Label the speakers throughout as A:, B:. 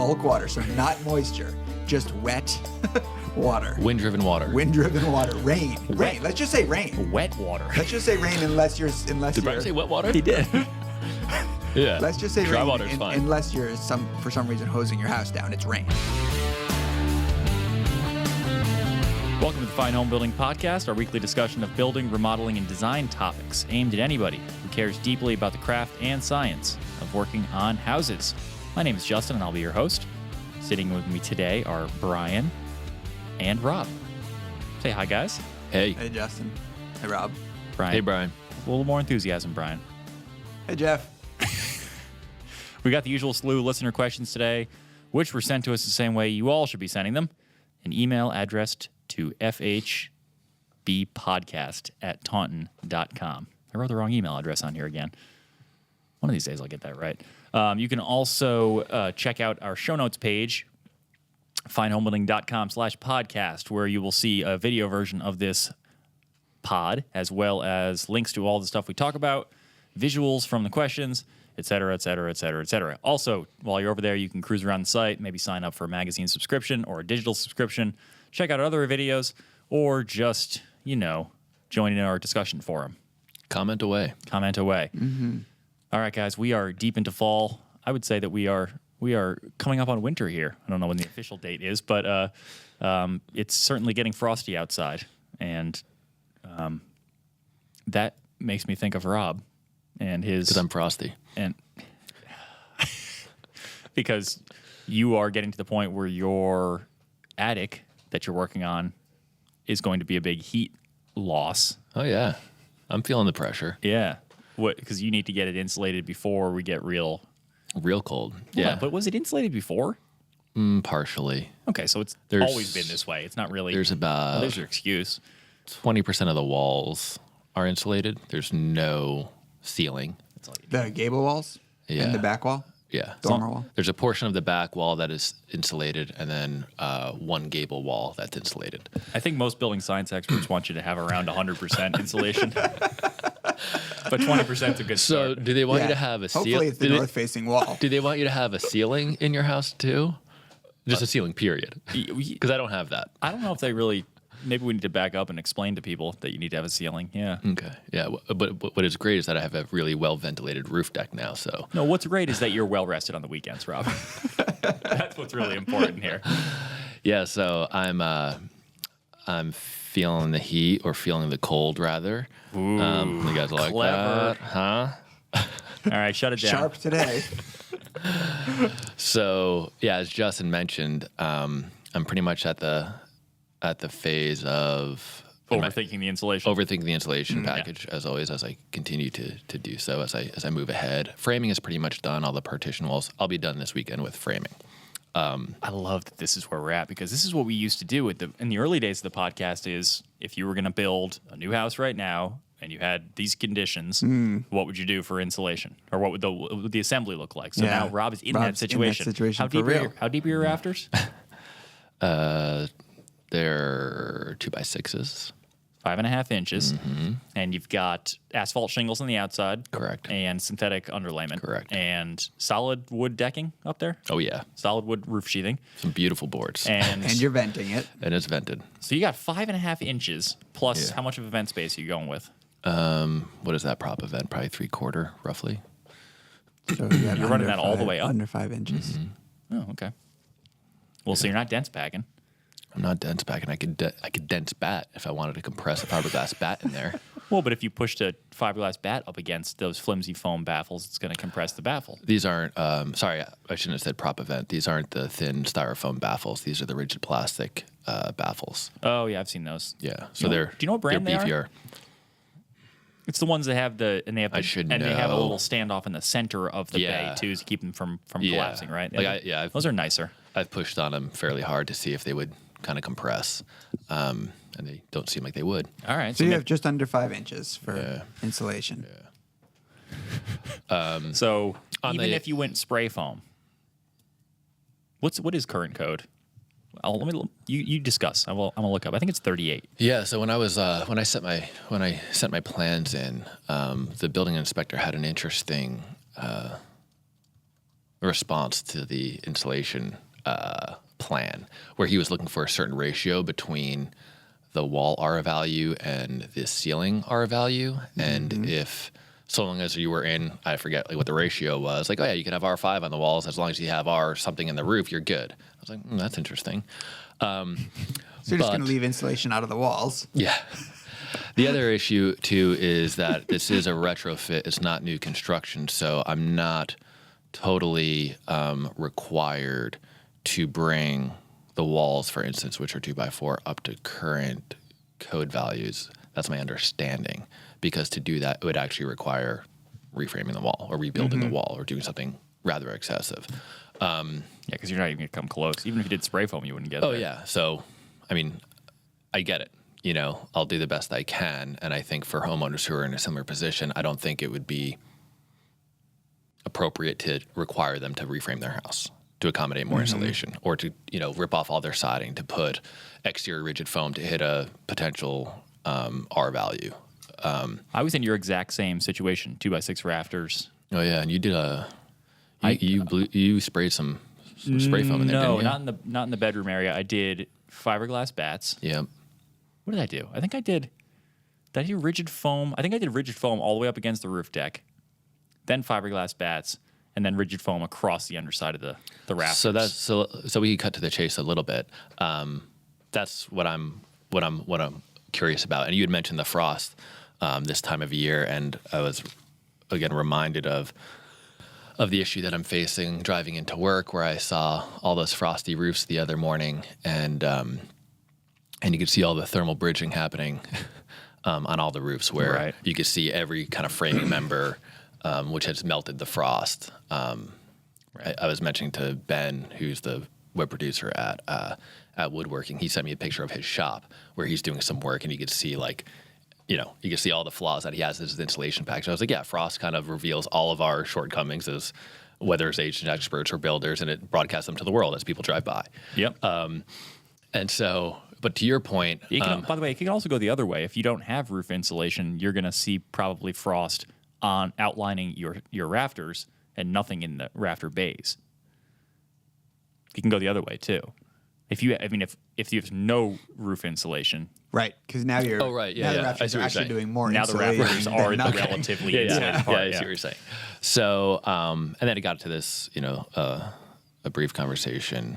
A: bulk water, so not moisture, just wet water.
B: Wind-driven water.
A: Wind-driven water. Rain. Rain. Let's just say rain.
C: Wet water.
A: Let's just say rain unless you're
B: Did Brian say wet water?
C: He did.
B: Yeah.
A: Let's just say
B: dry
A: rain.
B: water's fine.
A: Unless you're for some reason hosing your house down, it's rain.
C: Welcome to the Fine Home Building Podcast, our weekly discussion of building, remodeling, and design topics aimed at anybody who cares deeply about the craft and science of working on houses. My name is Justin, and I'll be your host. Sitting with me today are Brian and Rob. Say hi, guys.
B: Hey.
A: Hey, Justin. Hey, Rob.
C: Brian.
B: Hey, Brian.
C: A little more enthusiasm, Brian.
A: Hey, Jeff.
C: We got the usual slew of listener questions today, which were sent to us the same way you all should be sending them. An email addressed to fhbpodcast@taunton.com. I wrote the wrong email address on here again. One of these days I'll get that right. You can also check out our show notes page, finehomebuilding.com/podcast, where you will see a video version of this pod, as well as links to all the stuff we talk about, visuals from the questions, et cetera, et cetera, et cetera, et cetera. Also, while you're over there, you can cruise around the site, maybe sign up for a magazine subscription or a digital subscription, check out other videos, or just, join in our discussion forum.
B: Comment away.
C: Comment away.
A: Mm-hmm.
C: All right, guys, we are deep into fall. I would say that we are coming up on winter here. I don't know when the official date is, but it's certainly getting frosty outside, and that makes me think of Rob and his.
B: Because I'm frosty.
C: And because you are getting to the point where your attic that you're working on is going to be a big heat loss.
B: Oh, yeah. I'm feeling the pressure.
C: Yeah. Because you need to get it insulated before we get real
B: cold.
C: Yeah.
B: Yeah.
C: But was it insulated before?
B: Partially.
C: Okay, so it's always been this way. It's not really.
B: There's about.
C: There's your excuse.
B: 20% of the walls are insulated. There's no ceiling.
C: That's all you
A: The gable walls?
B: Yeah.
A: And the back wall?
B: Yeah.
A: Dormer wall?
B: There's a portion of the back wall that is insulated, and then one gable wall that's insulated.
C: I think most building science experts want you to have around 100% insulation. But 20% is a good
B: So,
C: start.
B: do they want you to have a ceiling?
A: Hopefully it's the north-facing wall.
B: Do they want you to have a ceiling in your house too? Just a ceiling, period. Because I don't have that.
C: I don't know if they really. Maybe we need to back up and explain to people that you need to have a ceiling. Yeah.
B: Okay. Yeah. But what is great is that I have a really well ventilated roof deck now. So.
C: No, what's great is that you're well rested on the weekends, Rob. That's what's really important here.
B: Yeah. So I'm feeling the heat, or feeling the cold rather.
C: Ooh,
B: you guys like
C: clever.
B: that, huh?
C: All right, shut it down.
A: Sharp today.
B: So yeah, as Justin mentioned, I'm pretty much at the phase of
C: Overthinking the insulation.
B: package, as always, as I continue to do so as I move ahead. Framing is pretty much done. All the partition walls. I'll be done this weekend with framing.
C: I love that this is where we're at, because this is what we used to do in the early days of the podcast. Is if you were going to build a new house right now and you had these conditions, what would you do for insulation, or what would the assembly look like? So now Rob is in that situation. How deep are your rafters?
B: They're 2x6s.
C: 5.5 inches, and you've got asphalt shingles on the outside.
B: Correct.
C: And synthetic underlayment.
B: Correct.
C: And solid wood decking up there.
B: Oh yeah.
C: Solid wood roof sheathing.
B: Some beautiful boards.
C: And
A: And you're venting it.
B: And it's vented.
C: so you got 5.5 inches plus how much of a vent space are you going with?
B: What is that prop event? Probably 3/4, roughly.
A: So
C: You're running that all the way up?
A: Under 5 inches.
C: Oh, okay. Well, so you're not dense packing.
B: I'm not dense packing. I could dense bat if I wanted to compress a fiberglass bat in there.
C: Well, but if you pushed a fiberglass bat up against those flimsy foam baffles, it's going to compress the baffle.
B: These aren't. Sorry, I shouldn't have said prop event. These aren't the thin styrofoam baffles. These are the rigid plastic baffles.
C: Oh yeah, I've seen those.
B: Yeah. So
C: Do
B: they're.
C: you know what brand
B: they're
C: they
B: beefier.
C: are? It's the ones that have they have
B: I should
C: they have a
B: know.
C: little standoff in the center of the bay too, to keep them from collapsing, right? Those are nicer.
B: I've pushed on them fairly hard to see if they would kind of compress, and they don't seem like they would.
C: All right.
A: So you have just under 5 inches for insulation.
C: So even
B: the-
C: if you went spray foam, what is current code? You discuss. I'm gonna look up. I think it's 38.
B: Yeah. So when I sent my plans in, the building inspector had an interesting response to the insulation plan, where he was looking for a certain ratio between the wall R value and the ceiling R value, and if so long as you were in, I forget like what the ratio was, like, oh yeah, you can have R5 on the walls as long as you have R something in the roof, you're good. I was like, that's interesting.
A: So you're just going to leave insulation out of the walls.
B: Yeah. The other issue too is that this is a retrofit; it's not new construction, so I'm not totally required to bring the walls, for instance, which are 2x4, up to current code values. That's my understanding, because to do that, it would actually require reframing the wall or rebuilding the wall or doing something rather excessive.
C: Yeah, because you're not even going to come close. Even if you did spray foam, you wouldn't get there.
B: Oh, yeah. So, I mean, I get it. You know, I'll do the best I can. And I think for homeowners who are in a similar position, I don't think it would be appropriate to require them to reframe their house to accommodate more insulation, or to, you know, rip off all their siding to put exterior rigid foam to hit a potential R value.
C: I was in your exact same situation, 2x6 rafters.
B: Oh yeah, and you did you sprayed some spray foam in there,
C: No,
B: didn't you?
C: not in the bedroom area. I did fiberglass bats.
B: Yeah.
C: What did I do? I think I did. Did I do rigid foam? I think I did rigid foam all the way up against the roof deck, then fiberglass bats, and then rigid foam across the underside of the rafters.
B: So we cut to the chase a little bit. That's what I'm curious about. And you had mentioned the frost this time of year, and I was again reminded of the issue that I'm facing driving into work, where I saw all those frosty roofs the other morning, and you could see all the thermal bridging happening on all the roofs, where you could see every kind of framing member, which has melted the frost. I was mentioning to Ben, who's the web producer at Woodworking, he sent me a picture of his shop where he's doing some work, and you could see you can see all the flaws that he has in his insulation package. I was like, yeah, frost kind of reveals all of our shortcomings as whether it's agent experts or builders, and it broadcasts them to the world as people drive by.
C: Yep.
B: And so, but to your point,
C: by the way, it can also go the other way. If you don't have roof insulation, you're going to see probably frost on outlining your rafters and nothing in the rafter bays. It can go the other way too. If you have no roof insulation,
A: right? Because now you're
B: now the
A: rafters are actually doing more.
C: Now the rafters are the relatively insulated part.
B: I see what you're saying. So, and then it got to this, a brief conversation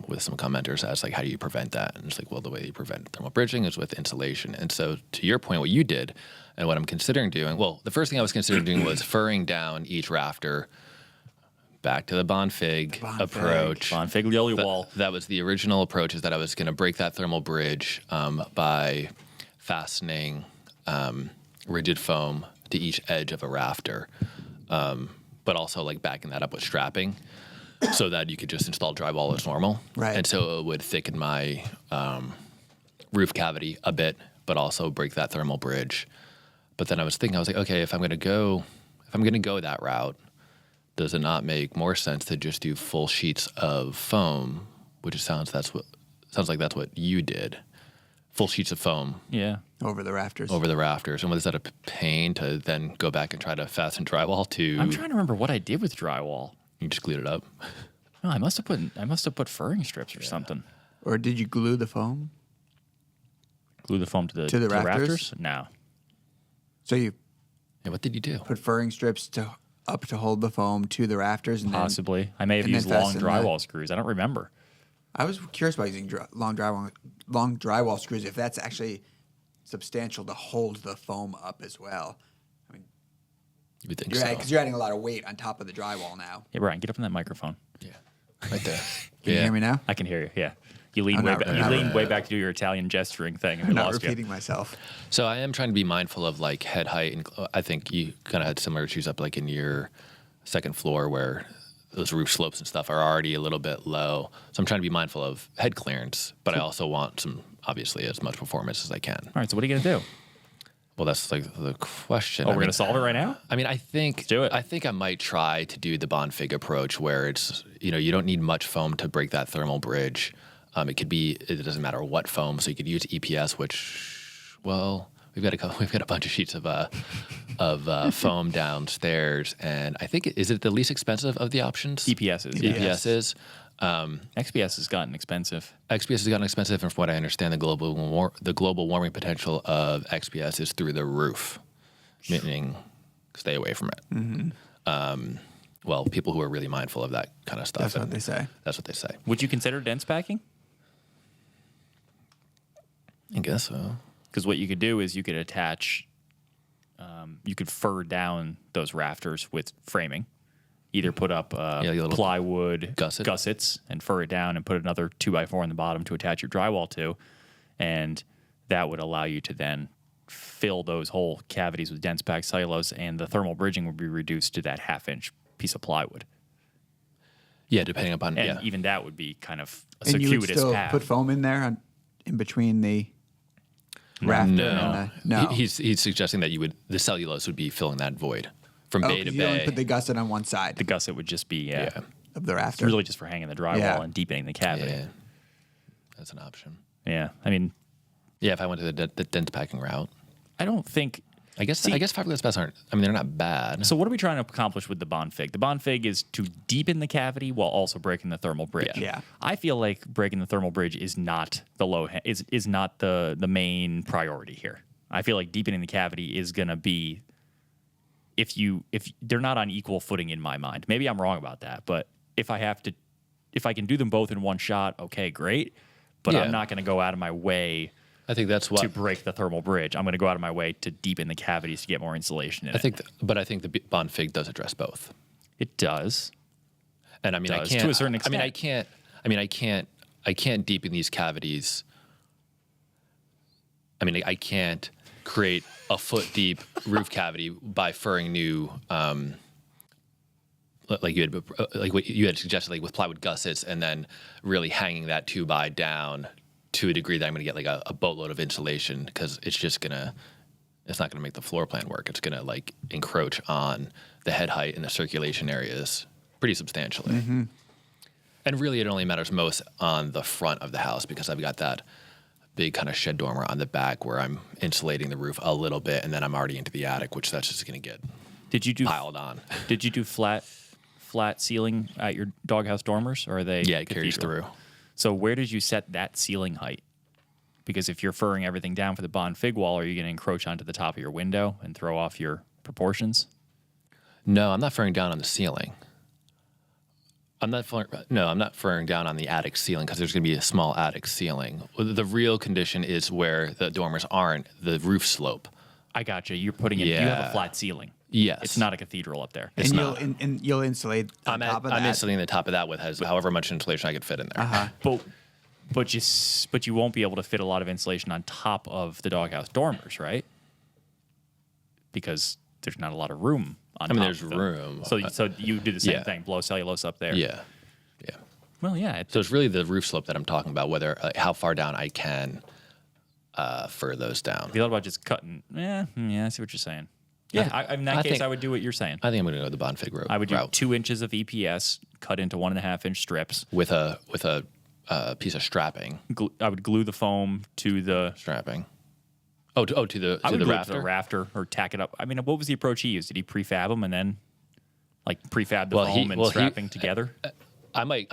B: with some commenters as like, how do you prevent that? And it's like, well, the way you prevent thermal bridging is with insulation. And so, to your point, what you did and what I'm considering doing, well, the first thing I was considering doing was furring down each rafter. Back to the Bonfig approach.
C: Bonfig Lioli wall.
B: That was the original approach, is that I was going to break that thermal bridge by fastening rigid foam to each edge of a rafter, but also like backing that up with strapping so that you could just install drywall as normal.
A: Right.
B: And so it would thicken my roof cavity a bit, but also break that thermal bridge. But then I was like, okay, if I'm going to go that route, does it not make more sense to just do full sheets of foam, which sounds like that's what you did, full sheets of foam,
A: over the rafters.
B: And was that a pain to then go back and try to fasten drywall to?
C: I'm trying to remember what I did with drywall.
B: You just glued it up.
C: No, I must have put furring strips or something.
A: Or did you glue the foam?
C: Glue the foam to the rafters? No.
A: So you?
B: Yeah, what did you do?
A: Put furring strips up to hold the foam to the rafters, and
C: possibly I may have used long drywall screws. I don't remember.
A: I was curious about using long drywall screws, if that's actually substantial to hold the foam up as well. I mean,
B: you would think so,
A: because you're adding a lot of weight on top of the drywall now.
C: Yeah, Brian, get up on that microphone.
B: Yeah, right there.
A: Can you hear me now?
C: I can hear you. Yeah. You leaned way back to do your Italian gesturing thing, and we
A: I'm
C: lost you.
A: not repeating myself.
B: So I am trying to be mindful of like head height, and I think you kind of had similar issues up like in your second floor where those roof slopes and stuff are already a little bit low. So I'm trying to be mindful of head clearance, but I also want obviously as much performance as I can.
C: All right, so what are you gonna do?
B: Well, that's like the question.
C: We're gonna solve it right now?
B: I mean, I think
C: Let's do it.
B: I think I might try to do the Bonfig approach, where it's you don't need much foam to break that thermal bridge. It doesn't matter what foam, so you could use EPS, which, well, we've got a bunch of sheets of foam downstairs, and I think is it the least expensive of the options?
C: EPS is. Yeah.
B: EPS is.
C: XPS has gotten expensive.
B: XPS has gotten expensive, and from what I understand, the global warming potential of XPS is through the roof, meaning stay away from it. Well, people who are really mindful of that kind of stuff.
A: That's what they say.
B: That's what they say.
C: Would you consider dense packing?
B: I guess so.
C: Because what you could do is you could attach, you could fur down those rafters with framing. Either put up
B: little
C: plywood
B: gusset.
C: gussets and fur it down and put another 2x4 on the bottom to attach your drywall to. And that would allow you to then fill those whole cavities with dense packed cellulose, and the thermal bridging would be reduced to that 1/2-inch piece of plywood.
B: Yeah, depending upon
C: And even that would be kind of a
A: And you would
C: circuitous
A: still
C: path.
A: put foam in there in between the rafter and the... No.
B: He's suggesting that the cellulose would be filling that void from bay to
A: 'cause you only
B: bay.
A: put the gusset on one side
C: The gusset would just be
B: yeah.
A: of the
C: it's
A: rafter.
C: really just for hanging the drywall
A: Yeah.
C: and deepening the cavity.
B: Yeah, that's an option.
C: Yeah. I mean,
B: Yeah, if I went to the dense packing route,
C: I don't think.
B: I guess fiberglass beds aren't. I mean, they're not bad.
C: So what are we trying to accomplish with the bond fig? The bond fig is to deepen the cavity while also breaking the thermal bridge.
A: Yeah.
C: I feel like breaking the thermal bridge is not is not the main priority here. I feel like deepening the cavity is going to be if they're not on equal footing in my mind. Maybe I'm wrong about that, but if I can do them both in one shot, okay, great. But
B: Yeah.
C: I'm not going to go out of my way
B: I think that's what
C: to break the thermal bridge. I'm going to go out of my way to deepen the cavities to get more insulation in
B: I
C: it.
B: think. But I think the bond fig does address both.
C: It does.
B: And I mean,
C: Does,
B: I can't
C: to a certain
B: I mean,
C: extent.
B: I can't deepen these cavities. I mean, I can't create a foot deep roof cavity by furring new, like what you had suggested, like with plywood gussets, and then really hanging that 2x down to a degree that I'm going to get like a boatload of insulation, because it's not going to make the floor plan work. It's going to like encroach on the head height and the circulation areas pretty substantially. And really, it only matters most on the front of the house, because I've got that big kind of shed dormer on the back where I'm insulating the roof a little bit, and then I'm already into the attic, which that's just going to get
C: Did you do
B: piled on.
C: Did you do flat ceiling at your doghouse dormers, or are they?
B: Yeah, it carries
C: cathedral?
B: through.
C: So where did you set that ceiling height? Because if you're furring everything down for the bond fig wall, are you going to encroach onto the top of your window and throw off your proportions?
B: No, I'm not furring down on the ceiling. I'm not furring down on the attic ceiling, because there's going to be a small attic ceiling. The real condition is where the dormers aren't, the roof slope.
C: I got you. You're putting it. You have a
B: Yeah.
C: flat ceiling.
B: Yes.
C: It's not a cathedral up there.
A: And
B: not.
A: you'll insulate on top of that.
B: I'm insulating the top of that with however much insulation I could fit in there.
C: But you won't be able to fit a lot of insulation on top of the doghouse dormers, right? Because there's not a lot of room on top.
B: There's
C: of them.
B: room.
C: So you do the same
B: Yeah.
C: thing, blow cellulose up there.
B: Yeah.
C: Well, yeah.
B: So it's really the roof slope that I'm talking about, whether how far down I can fur those down.
C: You thought about just cutting? Yeah, I see what you're saying. Yeah, in that case, I would do what you're saying.
B: I think I'm going to go the bond fig route.
C: I would do 2 inches of EPS cut into 1.5-inch strips.
B: with a piece of strapping.
C: I would glue the foam to the.
B: Strapping. To the
C: I would
B: to
C: glue
B: the
C: it to
B: rafter.
C: the rafter or tack it up. I mean, what was the approach he used? Did he prefab them and then prefab the
B: Well,
C: foam and strapping together?
B: I might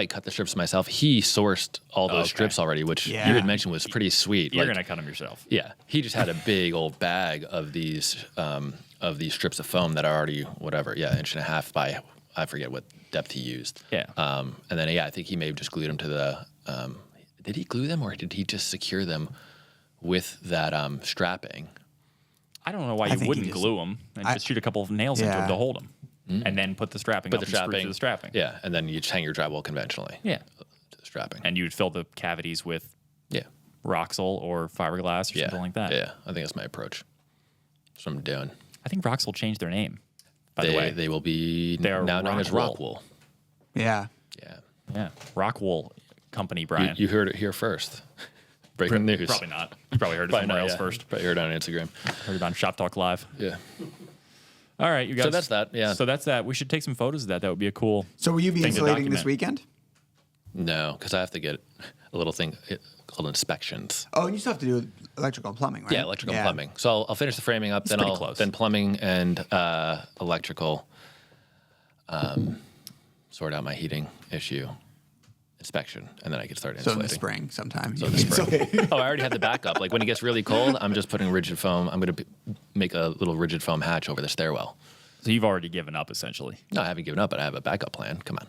B: cut the strips myself. He sourced all those
C: Okay.
B: strips already, which
A: Yeah.
B: you had mentioned was pretty sweet.
C: You're
B: Like,
C: gonna cut them yourself.
B: yeah, he just had a big old bag of these strips of foam that are already whatever, 1.5 by I forget what depth he used.
C: Yeah.
B: And then I think he may have just glued them to the. Did he glue them, or did he just secure them with that strapping?
C: I don't know why
A: I
C: you
A: think
C: wouldn't
A: you just-
C: glue them and just shoot a couple of nails into them
A: Yeah.
C: to hold them, and then put the strapping
B: But
C: up
B: the
C: and screw to the strapping.
B: Yeah, and then you just hang your drywall conventionally.
C: Yeah.
B: To the strapping.
C: And you would fill the cavities with
B: Yeah.
C: Roxol or fiberglass or something like that.
B: Yeah, I think that's my approach. That's what I'm doing.
C: I think Roxol changed their name. By the way,
B: They will be
C: They are
B: now known as
C: Rockwool.
B: Rockwool.
A: Yeah.
B: Yeah.
C: yeah, Rockwool Company, Brian.
B: You heard it here first. Breaking news.
C: Probably not. You probably heard it
B: Probably
C: somewhere
B: not,
C: else
B: yeah.
C: first.
B: Probably heard it on Instagram.
C: Heard it on Shop Talk Live.
B: Yeah.
C: All right, you guys.
B: So that's that, yeah.
C: So that's that. We should take some photos of that. That would be a cool.
A: So will you be
C: thing to
A: insulating this
C: document.
A: weekend?
B: No, because I have to get a little thing called inspections.
A: Oh, and you still have to do electrical and plumbing, right?
B: Yeah, electrical and plumbing. So I'll finish the framing up, then
C: pretty close.
B: then plumbing and electrical. Sort out my heating issue, inspection, and then I can start
A: So
B: insulating.
A: in the spring sometime.
B: So in the spring. Oh, I already have the backup. Like when it gets really cold, I'm just putting rigid foam. I'm going to make a little rigid foam hatch over the stairwell.
C: So you've already given up, essentially.
B: No, I haven't given up, but I have a backup plan. Come on.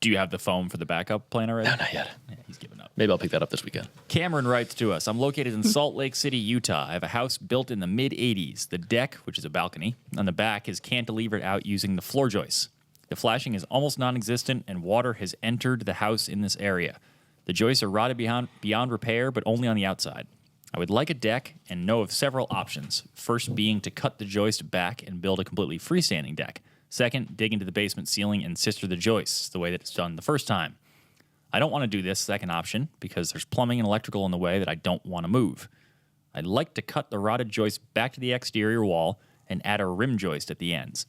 C: Do you have the foam for the backup plan already?
B: No, not yet.
C: Yeah, he's given up.
B: Maybe I'll pick that up this weekend.
C: Cameron writes to us, I'm located in Salt Lake City, Utah. I have a house built in the mid-'80s. The deck, which is a balcony, on the back is cantilevered out using the floor joists. The flashing is almost non-existent, and water has entered the house in this area. The joists are rotted beyond repair, but only on the outside. I would like a deck and know of several options. First being to cut the joist back and build a completely freestanding deck. Second, dig into the basement ceiling and sister the joists, the way that it's done the first time. I don't want to do this second option because there's plumbing and electrical in the way that I don't want to move. I'd like to cut the rotted joist back to the exterior wall and add a rim joist at the ends.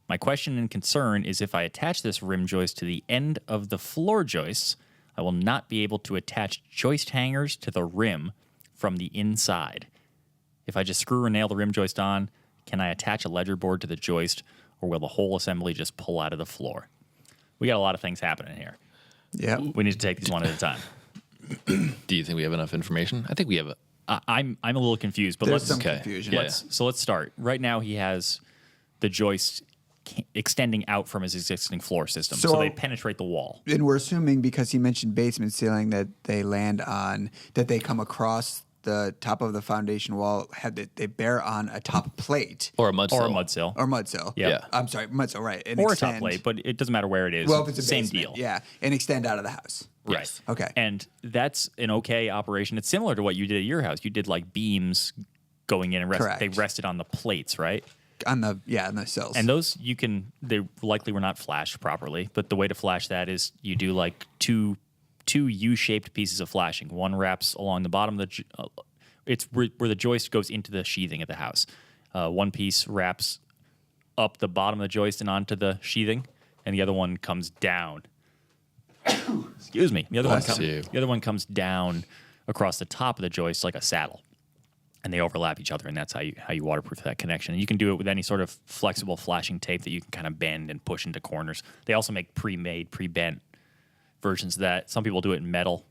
C: My question and concern is if I attach this rim joist to the end of the floor joists, I will not be able to attach joist hangers to the rim from the inside. If I just screw or nail the rim joist on, can I attach a ledger board to the joist, or will the whole assembly just pull out of the floor? We got a lot of things happening here.
A: Yeah.
C: We need to take these one at a time.
B: Do you think we have enough information? I think we have.
C: I'm a little confused, but
A: There's
C: let's
A: some
B: okay.
A: confusion.
B: Yeah.
C: let's start. Right now, he has the joist extending out from his existing floor system, so
A: So-
C: they penetrate the wall.
A: And we're assuming because he mentioned basement ceiling that they land on, that they come across the top of the foundation wall, they bear on a top plate
B: Or a mud
C: Or
B: sill.
C: a mud sill.
A: or mud sill.
C: Yeah.
B: Yeah.
A: I'm sorry, mud sill, right. And
C: Or a
A: extend,
C: top plate, but it doesn't matter where it is.
A: Well, if it's a
C: same
A: basement,
C: deal.
A: yeah, and extend out of the house.
C: Right.
B: Yes.
A: Okay.
C: And that's an okay operation. It's similar to what you did at your house. You did like beams going in and
A: Correct.
C: they rested on the plates, right?
A: On the sills.
C: And those they likely were not flashed properly, but the way to flash that is you do like two U-shaped pieces of flashing. One wraps along the bottom of the it's where the joist goes into the sheathing of the house. One piece wraps up the bottom of the joist and onto the sheathing, and the other one comes down. Excuse me. The
B: Bless you.
C: other one comes down across the top of the joist like a saddle, and they overlap each other, and that's how you waterproof that connection. And you can do it with any sort of flexible flashing tape that you can kind of bend and push into corners. They also make pre-made, pre-bent versions of that. Some people do it in metal.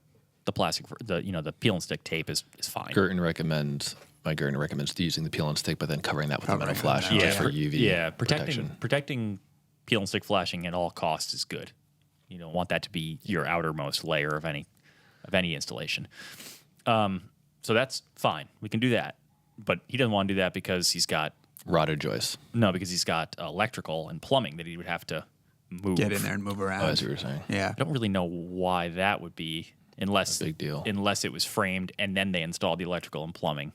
C: The plastic, the peel and stick tape is fine.
B: My Gurton recommends using the peel and stick, but then covering that with the metal
A: Covering it with
B: flashing
A: metal.
B: just for UV protection.
C: Protecting peel and stick flashing at all costs is good. You don't want that to be your outermost layer of any installation. So that's fine. We can do that. But he doesn't want to do that because he's got
B: Rotted joists.
C: electrical and plumbing that he would have to move.
A: get in there and move around.
B: Oh, as you were saying.
A: Yeah.
C: I don't really know why that would be unless
B: A big deal.
C: Unless it was framed and then they installed the electrical and plumbing,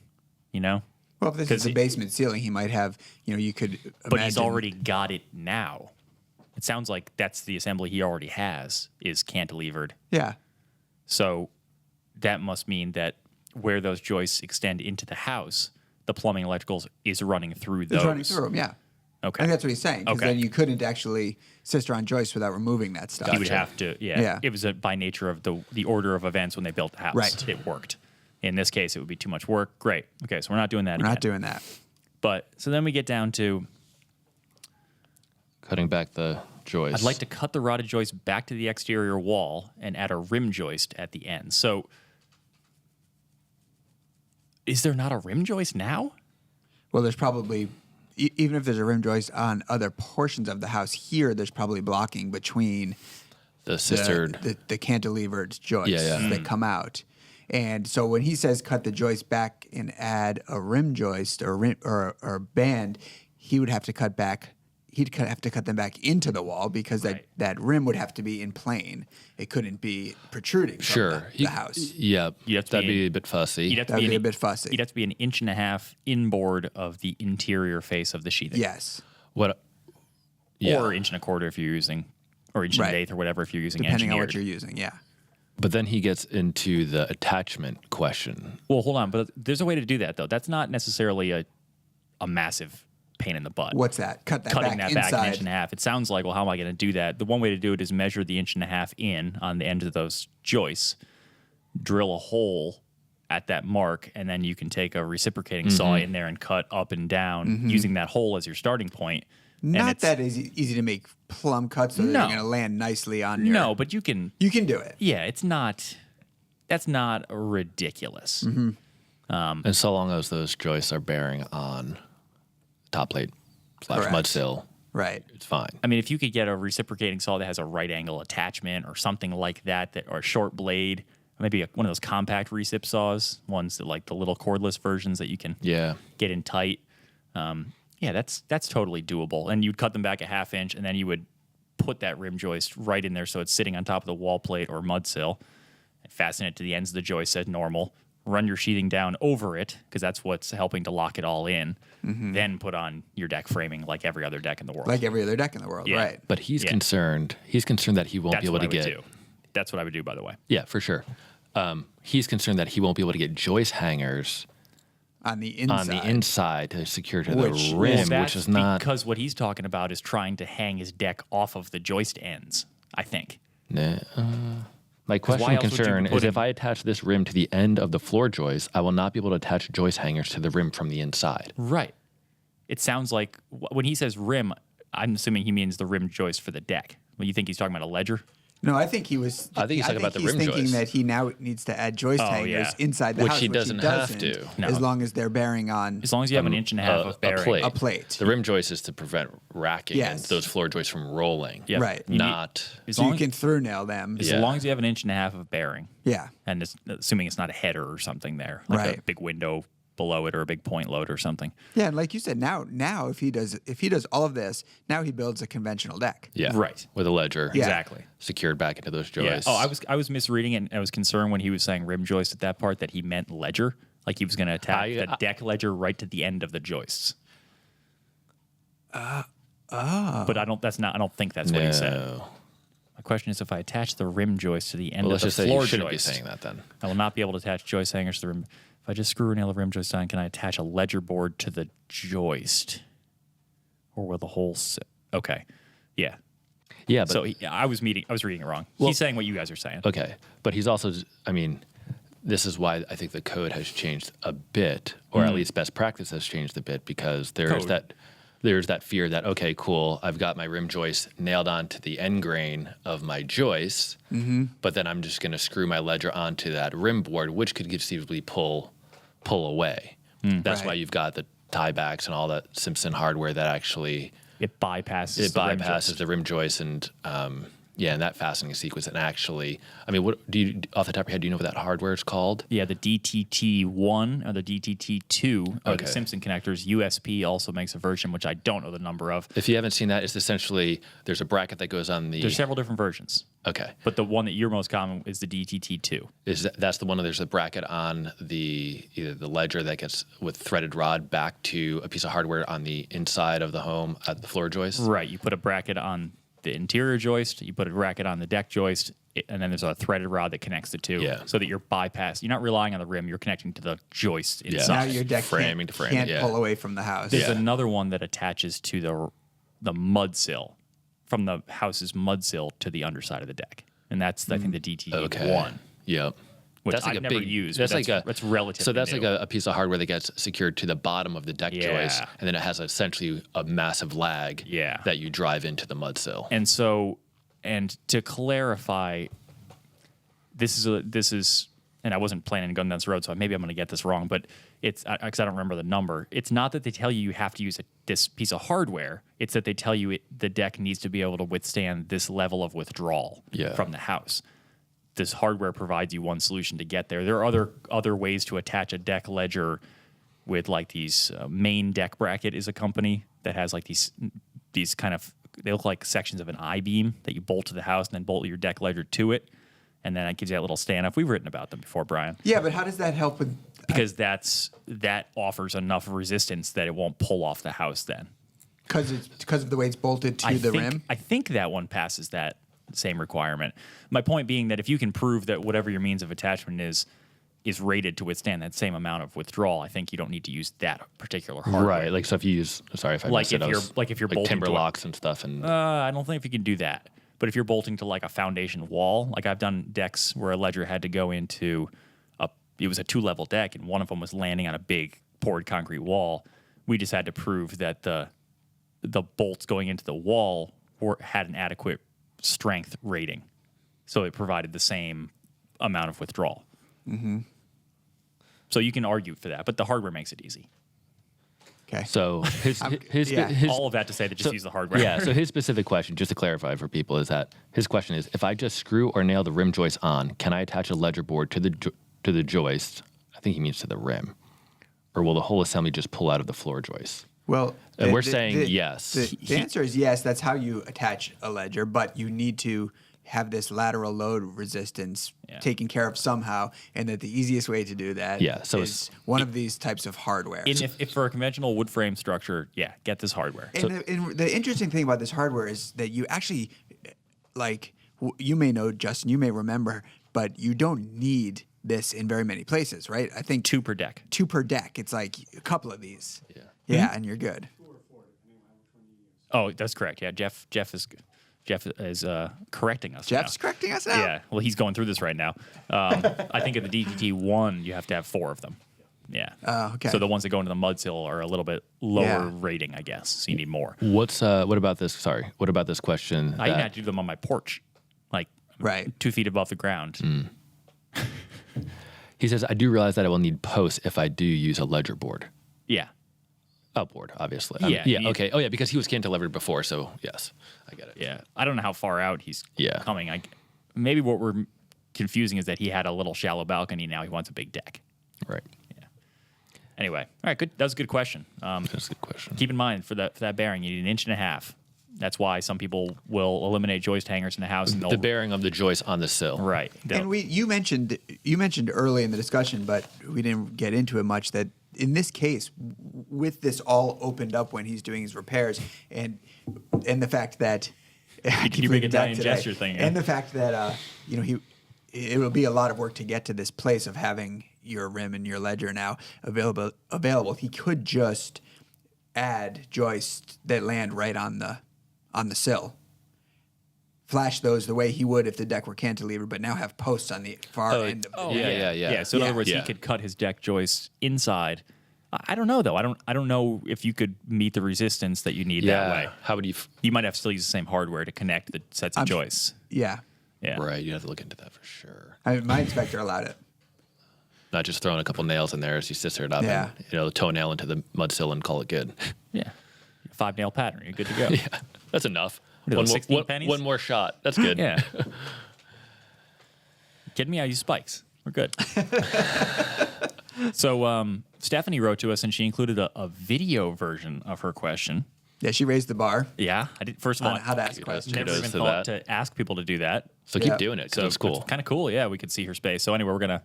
C: you know?
A: Well, if this
C: 'Cause
A: is a basement ceiling, he might have, you could imagine.
C: But he's already got it now. It sounds like that's the assembly he already has is cantilevered.
A: Yeah.
C: So that must mean that where those joists extend into the house, the plumbing and electricals is running through those.
A: It's running through them, yeah.
C: Okay.
A: I think that's what he's saying. Because
C: Okay.
A: then you couldn't actually sister on joists without removing that stuff.
C: He would have to, yeah.
A: Yeah.
C: It was by nature of the order of events when they built the house.
A: Right.
C: It worked. In this case, it would be too much work. Great. Okay, so we're not doing that
A: We're
C: again.
A: not doing that.
C: But so then we get down to
B: Cutting back the joist.
C: I'd like to cut the rotted joist back to the exterior wall and add a rim joist at the end. So is there not a rim joist now?
A: Well, there's probably, even if there's a rim joist on other portions of the house here, there's probably blocking between
B: the
A: the,
B: sistered.
A: the cantilevered joists
B: Yeah, yeah.
A: that come out. And so when he says cut the joist back and add a rim joist or band, he would have to cut back. He'd have to cut them back into the wall because
C: Right.
A: that rim would have to be in plane. It couldn't be protruding
B: Sure.
A: from the house.
B: Yeah.
C: You'd have to
B: That'd
C: be
B: be a bit fussy.
C: You'd have to
A: That would be a
C: an-
A: bit fussy.
C: You'd have to be an inch and a half inboard of the interior face of the sheathing.
A: Yes,
B: What? Yeah.
C: Or inch and a quarter if you're using, or inch and
A: Right.
C: an eighth or whatever if you're using
A: depending on
C: engineered.
A: what you're using. Yeah.
B: But then he gets into the attachment question.
C: Well, hold on, but there's a way to do that though. That's not necessarily a massive pain in the butt.
A: What's that? Cut that
C: Cutting
A: back
C: that
A: inside.
C: back an inch and a half. It sounds like, well, how am I going to do that? The one way to do it is measure the inch and a half in on the end of those joists, drill a hole at that mark, and then you can take a reciprocating saw in there and cut up and down using that hole as your starting point.
A: Not that easy to make plumb cuts so that
C: No.
A: you're going to land nicely on your...
C: No, but you can
A: do it.
C: Yeah, it's not. That's not ridiculous.
B: And so long as those joists are bearing on top plate /
A: Correct.
B: mud sill,
A: Right.
B: it's fine.
C: I mean, if you could get a reciprocating saw that has a right angle attachment or something like that, or a short blade, maybe one of those compact recip saws, ones that like the little cordless versions that you can
B: Yeah.
C: get in tight. Yeah, that's totally doable. And you'd cut them back a ½ inch, and then you would put that rim joist right in there so it's sitting on top of the wall plate or mud sill. Fasten it to the ends of the joist as normal. Run your sheathing down over it because that's what's helping to lock it all in. Then put on your deck framing like every other deck in the world.
A: Like every other deck in the world,
C: Yeah.
A: right.
B: But he's
C: Yeah.
B: concerned. He's concerned that he won't
C: That's
B: be able
C: what
B: to
C: I would
B: get.
C: do. That's what I would do, by the way.
B: Yeah, for sure. He's concerned that he won't be able to get joist hangers
A: On the inside.
B: on the inside to secure to
A: Which-
B: the
A: well,
B: rim,
C: That's
B: which is not.
C: because what he's talking about is trying to hang his deck off of the joist ends, I think.
B: Nah, my
C: why
B: question and
C: else would you
B: concern
C: put
B: is
C: in-
B: if I attach this rim to the end of the floor joist, I will not be able to attach joist hangers to the rim from the inside.
C: Right. It sounds like when he says rim, I'm assuming he means the rim joist for the deck. Well, you think he's talking about a ledger?
A: No, I think he was...
B: I think he's talking about the rim
A: thinking
B: joist.
A: that he now needs to add joist
C: Oh,
A: hangers
C: yeah.
A: inside the
B: Which
A: house,
B: he doesn't have to.
C: No.
A: as long as they're bearing on
C: As long as you have an inch and a half of bearing.
B: plate.
A: a plate.
B: The rim joist is to prevent racking and
A: Yes.
B: those floor joists from rolling.
C: Yep.
A: Right.
C: You need-
B: Not.
C: as
A: So
C: long
A: you
C: as,
A: can through nail them.
C: as
B: Yeah.
C: long as you have an inch and a half of bearing,
A: Yeah.
C: and it's, assuming it's not a header or something there, like a
A: Right.
C: big window below it or a big point load or something.
A: Yeah, and like you said, now if he does all of this, now he builds a conventional deck.
B: Yeah.
C: Right.
B: With a ledger.
A: Yeah.
C: Exactly.
B: Secured back into those
C: Yeah.
B: joists.
C: Oh, I was misreading it. And I was concerned when he was saying rim joist at that part that he meant ledger, like he was going to attach the deck ledger right to the end of the joists. But I don't think that's what he said.
B: No.
C: My question is, if I attach the rim joist to the end
B: Well,
C: of
B: let's
C: the
B: just say
C: floor
B: you shouldn't
C: joist,
B: be saying that then.
C: I will not be able to attach joist hangers to the rim. If I just screw or nail the rim joist on, can I attach a ledger board to the joist? Or will the whole okay. Yeah.
B: Yeah, but
C: So I was reading it wrong. He's saying what you guys are saying.
B: okay. But he's also, I mean, this is why I think the code has changed a bit, or at least best practice has changed a bit, because there's that fear that, okay, cool, I've got my rim joist nailed onto the end grain of my joist, but then I'm just going to screw my ledger onto that rim board, which could conceivably pull away. That's why
A: Right.
B: you've got the tiebacks and all that Simpson hardware that actually
C: It bypasses the rim joist.
B: the rim joist and and that fastening sequence. And actually, I mean, what do you off the top of your head? Do you know what that hardware is called?
C: Yeah, the DTT1 or the DTT2 are
B: Okay.
C: the Simpson connectors. USP also makes a version, which I don't know the number of.
B: If you haven't seen that, it's essentially there's a bracket that goes on the.
C: There's several different versions,
B: Okay,
C: but the one that you're most common is the DTT2.
B: that's the one. There's a bracket on either the ledger that gets with threaded rod back to a piece of hardware on the inside of the home at the floor joist.
C: Right. You put a bracket on the interior joist, you put a bracket on the deck joist, and then there's a threaded rod that connects the two.
B: Yeah.
C: So that you're you're not relying on the rim, you're connecting to the joist
B: Yeah.
C: inside.
A: Now your deck
B: Framing
A: can't,
B: to framing,
A: can't
B: yeah.
A: pull away from the house.
C: There's
B: Yeah.
C: another one that attaches to the mud sill, from the house's mud sill to the underside of the deck. And that's, I think, the DTT1.
B: Okay. Yep.
C: Which
B: That's like
C: I've
B: a
C: never
B: big,
C: used,
B: That's
C: but
B: like
C: that's relatively
B: So that's
C: new.
B: like a piece of hardware that gets secured to the bottom of the deck joist,
C: Yeah.
B: and then it has essentially a massive lag.
C: Yeah.
B: That you drive into the mud sill.
C: And so, and to clarify, this is, and I wasn't planning to go down this road, so maybe I'm going to get this wrong, but it's because I don't remember the number. It's not that they tell you have to use this piece of hardware. It's that they tell you the deck needs to be able to withstand this level of withdrawal
B: Yeah.
C: from the house. This hardware provides you one solution to get there. There are other ways to attach a deck ledger with like these. Main Deck Bracket is a company that has like these kind of, they look like sections of an I-beam that you bolt to the house and then bolt your deck ledger to it, and then it gives you that little stand-off. We've written about them before, Brian,
A: Yeah, but how does that help with...
C: because that offers enough resistance that it won't pull off the house. Then
A: Because of the way it's bolted to the rim?
C: I think that one passes that same requirement. My point being that if you can prove that whatever your means of attachment is is rated to withstand that same amount of withdrawal, I think you don't need to use that particular hardware.
B: Right. Like, so if you use, sorry if I missed it.
C: If you're bolting
B: timber
C: to
B: locks and stuff. And
C: I don't think if you can do that. But if you're bolting to like a foundation wall, like I've done decks where a ledger had to go into it was a 2-level deck, and one of them was landing on a big poured concrete wall. We just had to prove that the bolts going into the wall had an adequate strength rating, so it provided the same amount of withdrawal. Mm-hmm. So you can argue for that, but the hardware makes it easy.
A: Okay.
B: So his
C: all of that to say that just use the hardware.
B: Yeah. So his specific question, just to clarify for people, is that his question is: if I just screw or nail the rim joist on, can I attach a ledger board to the joist? I think he means to the rim, or will the whole assembly just pull out of the floor joist?
A: Well,
B: we're saying yes.
A: The answer is yes. That's how you attach a ledger, but you need to have this lateral load resistance taken care of somehow, and that the easiest way to do that is one of these types of hardware.
C: If for a conventional wood frame structure, get this hardware.
A: And the interesting thing about this hardware is that you actually, like, you may know, Justin, you may remember, but you don't need this in very many places, right? I think
C: 2 per deck.
A: 2 per deck. It's like a couple of these.
B: Yeah.
A: Yeah, and you're good.
C: Oh, that's correct. Yeah, Jeff is correcting us.
A: Jeff's
C: now.
A: correcting us now?
C: Yeah, well, he's going through this right now. I think in the DTT 1, you have to have 4 of them. Yeah.
A: Okay.
C: So the ones that go into the mud sill are a little bit lower rating, I guess. So you need more.
B: What about this? Sorry. What about this question?
C: I even had to do them on my porch, like 2 feet above the ground.
B: He says, I do realize that I will need posts if I do use a ledger board.
C: Yeah.
B: Outboard, obviously.
C: Yeah.
B: Okay. Oh, yeah, because he was cantilevered before, so yes, I get it.
C: Yeah. I don't know how far out he's coming. Maybe what we're confusing is that he had a little shallow balcony. Now he wants a big deck.
B: Right.
C: Yeah. Anyway, all right, good. That was a good question.
B: That's a good question.
C: Keep in mind, for that bearing, you need 1.5 inches. That's why some people will eliminate joist hangers in the house. And
B: the bearing of the joist on the sill.
C: Right.
A: And you mentioned early in the discussion, but we didn't get into it much, that in this case, with this all opened up when he's doing his repairs, and the fact that
C: Can you make an Italian gesture thing?
A: And the fact that it will be a lot of work to get to this place of having your rim and your ledger now available. He could just add joists that land right on the sill. Flash those the way he would if the deck were cantilevered, but now have posts on the far end of the deck.
B: Yeah.
C: So in other words, he could cut his deck joists inside. I don't know though. I don't know if you could meet the resistance that you need that way.
B: How would you?
C: You might have to still use the same hardware to connect the sets of joists.
A: Yeah.
C: Yeah.
B: Right. You have to look into that for sure.
A: I mean, my inspector allowed it.
B: Not just throwing a couple nails in there as you scissor it up and the toenail into the mud sill and call it good.
C: Yeah. 5-nail pattern. You're good to go.
B: Yeah. That's enough.
C: What are those, 16 pennies?
B: One more shot. That's good.
C: Yeah. Kidding me? I use spikes. We're good. So Stephanie wrote to us, and she included a video version of her question.
A: Yeah, she raised the bar.
C: Yeah, I did. First of all,
A: how to ask questions.
C: Never even thought to ask people to do that.
B: So keep doing it. So it's cool.
C: Kind of cool. Yeah, we could see her space. So anyway,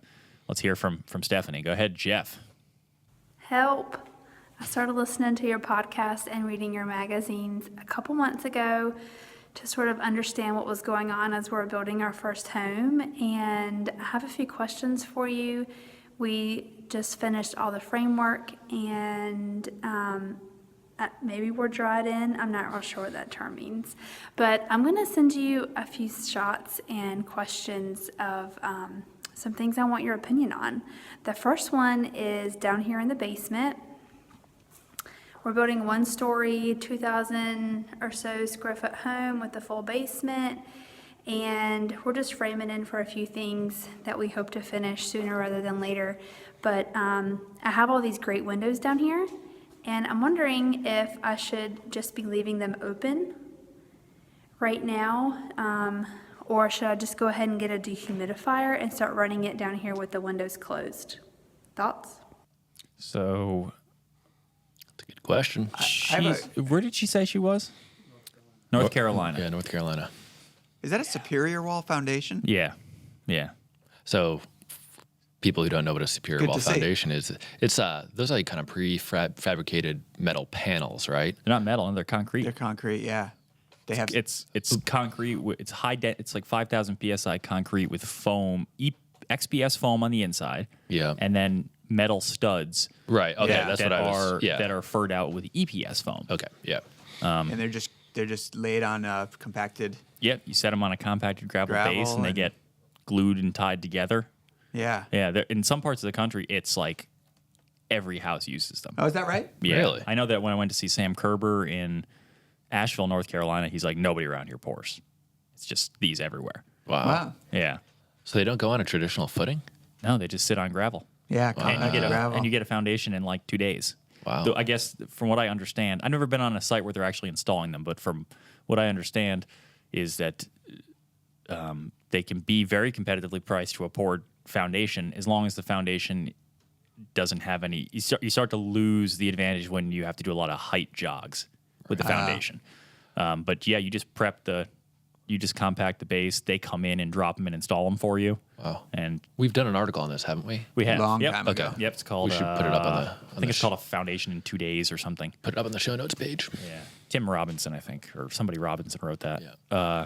C: let's hear from Stephanie. Go ahead, Jeff.
D: Help. I started listening to your podcast and reading your magazines a couple months ago to sort of understand what was going on as we're building our first home. And I have a few questions for you. We just finished all the framework, and maybe we're dried in. I'm not real sure what that term means. But I'm going to send you a few shots and questions of some things I want your opinion on. The first one is down here in the basement. We're building a 1-story, 2,000 or so square foot home with a full basement, and we're just framing in for a few things that we hope to finish sooner rather than later. But I have all these great windows down here, and I'm wondering if I should just be leaving them open right now, or should I just go ahead and get a dehumidifier and start running it down here with the windows closed? Thoughts?
C: So...
B: Good question.
C: Where did she say she was? North Carolina.
B: Yeah, North Carolina.
A: Is that a superior wall foundation?
C: Yeah.
B: So, people who don't know what a superior
A: Good
B: wall
A: to see.
B: foundation is, it's those are like kind of prefabricated metal panels, right?
C: They're not metal, and they're concrete.
A: They're concrete, yeah. They have
C: It's concrete. It's high. It's like 5,000 psi concrete with foam. XPS foam on the inside.
B: Yeah.
C: And then metal studs.
B: Right. Okay.
A: Yeah.
B: That's
C: that
B: what I was. Yeah.
C: that are furred out with EPS foam.
B: Okay. Yeah.
A: and they're just laid on compacted.
C: Yep. You set them on a compacted gravel
A: Gravel
C: base, and they
A: and-
C: get glued and tied together.
A: Yeah.
C: Yeah. In some parts of the country, it's like every house uses them.
A: Oh, is that right?
C: Yeah.
B: Really?
C: I know that when I went to see Sam Kerber in Asheville, North Carolina, he's like, nobody around here pours. It's just these everywhere.
A: Wow.
C: Yeah.
B: So they don't go on a traditional footing?
C: No, they just sit on gravel.
A: Yeah.
C: And
A: Compacted gravel.
C: you get a foundation in like 2 days.
B: Wow.
C: Though I guess from what I understand, I've never been on a site where they're actually installing them, but from what I understand is that they can be very competitively priced to a poured foundation as long as the foundation doesn't have any. You start to lose the advantage when you have to do a lot of height jogs with the foundation. But yeah, you just you just compact the base. They come in and drop them and install them for you.
B: Wow.
C: And
B: We've done an article on this, haven't we?
C: we have
A: Long
C: yep.
A: time ago.
B: Okay.
C: Yep, it's called.
B: We should put it up on the.
C: I think it's called a foundation in 2 days or something.
B: Put it up on the show notes page.
C: Yeah, Tim Robinson, I think, or somebody Robinson wrote that.
B: Yeah.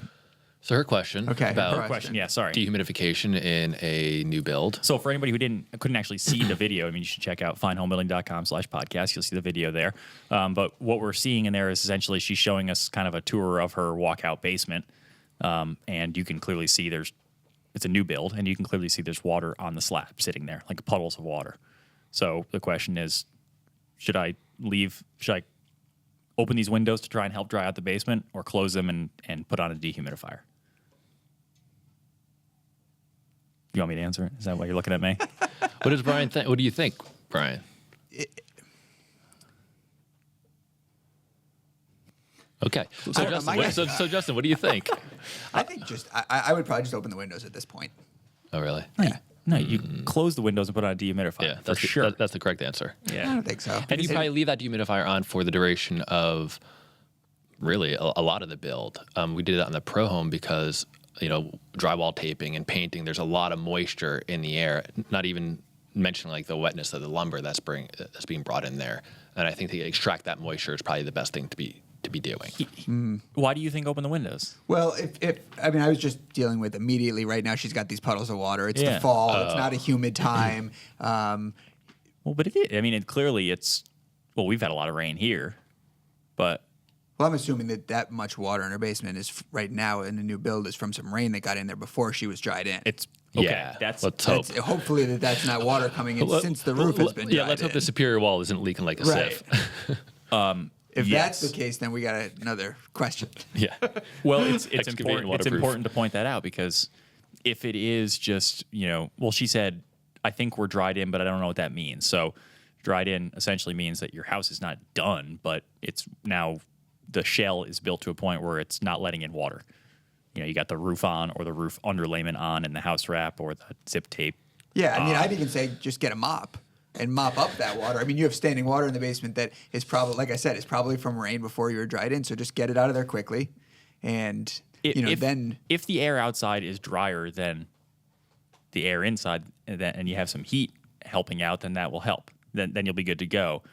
B: So her question
A: Okay,
B: about
A: her
C: Question. Yeah, sorry.
B: dehumidification in a new build.
C: So for anybody who couldn't actually see the video, I mean, you should check out findhomebuilding.com/podcast. You'll see the video there. But what we're seeing in there is essentially she's showing us kind of a tour of her walkout basement, and you can clearly see it's a new build, and you can clearly see there's water on the slab sitting there, like puddles of water. So the question is, should I open these windows to try and help dry out the basement, or close them and put on a dehumidifier? You want me to answer it? Is that why you're looking at me?
B: What does Brian think? What do you think, Brian? Okay. So
A: I don't know,
B: Justin,
A: my guess-
B: so Justin, what do you think?
A: I think I would probably just open the windows at this point.
B: Oh, really?
C: No, you close the windows and put on a dehumidifier.
B: Yeah,
C: for
B: that's
C: sure.
B: That's the correct answer.
A: I
C: yeah.
A: don't think so.
B: And you probably leave that dehumidifier on for the duration of really a lot of the build. We did that on the Pro Home because, drywall taping and painting, there's a lot of moisture in the air, not even mentioning like the wetness of the lumber that's being brought in there. And I think to extract that moisture is probably the best thing to be doing.
C: Why do you think open the windows?
A: Well, if I mean, I was just dealing with immediately right now. She's got these puddles of water. It's
C: Yeah.
A: the fall. It's not a humid time.
C: Well, but clearly it's, we've had a lot of rain here, but
A: Well, I'm assuming that much water in her basement is right now in the new build is from some rain that got in there before she was dried in.
C: it's okay.
B: Yeah,
C: That's
B: let's hope.
A: Hopefully that's not water coming in since the roof has been dried
B: Yeah, let's hope
A: in.
B: the superior wall isn't leaking like a
A: Right.
B: sieve.
A: If
C: Yes.
A: that's the case, then we got another question.
B: Yeah.
C: well, it's
B: Excavate and
C: important. It's
B: waterproof.
C: important to point that out because if it is just she said, I think we're dried in, but I don't know what that means. So dried in essentially means that your house is not done, but it's now the shell is built to a point where it's not letting in water. You got the roof on or the roof underlayment on and the house wrap or the zip tape.
A: Yeah, I mean, I'd even say just get a mop and mop up that water. I mean, you have standing water in the basement that is probably, like I said, is probably from rain before you were dried in. So just get it out of there quickly, and then
C: If the air outside is drier than the air inside, and you have some heat helping out, then that will help. Then you'll be good to go.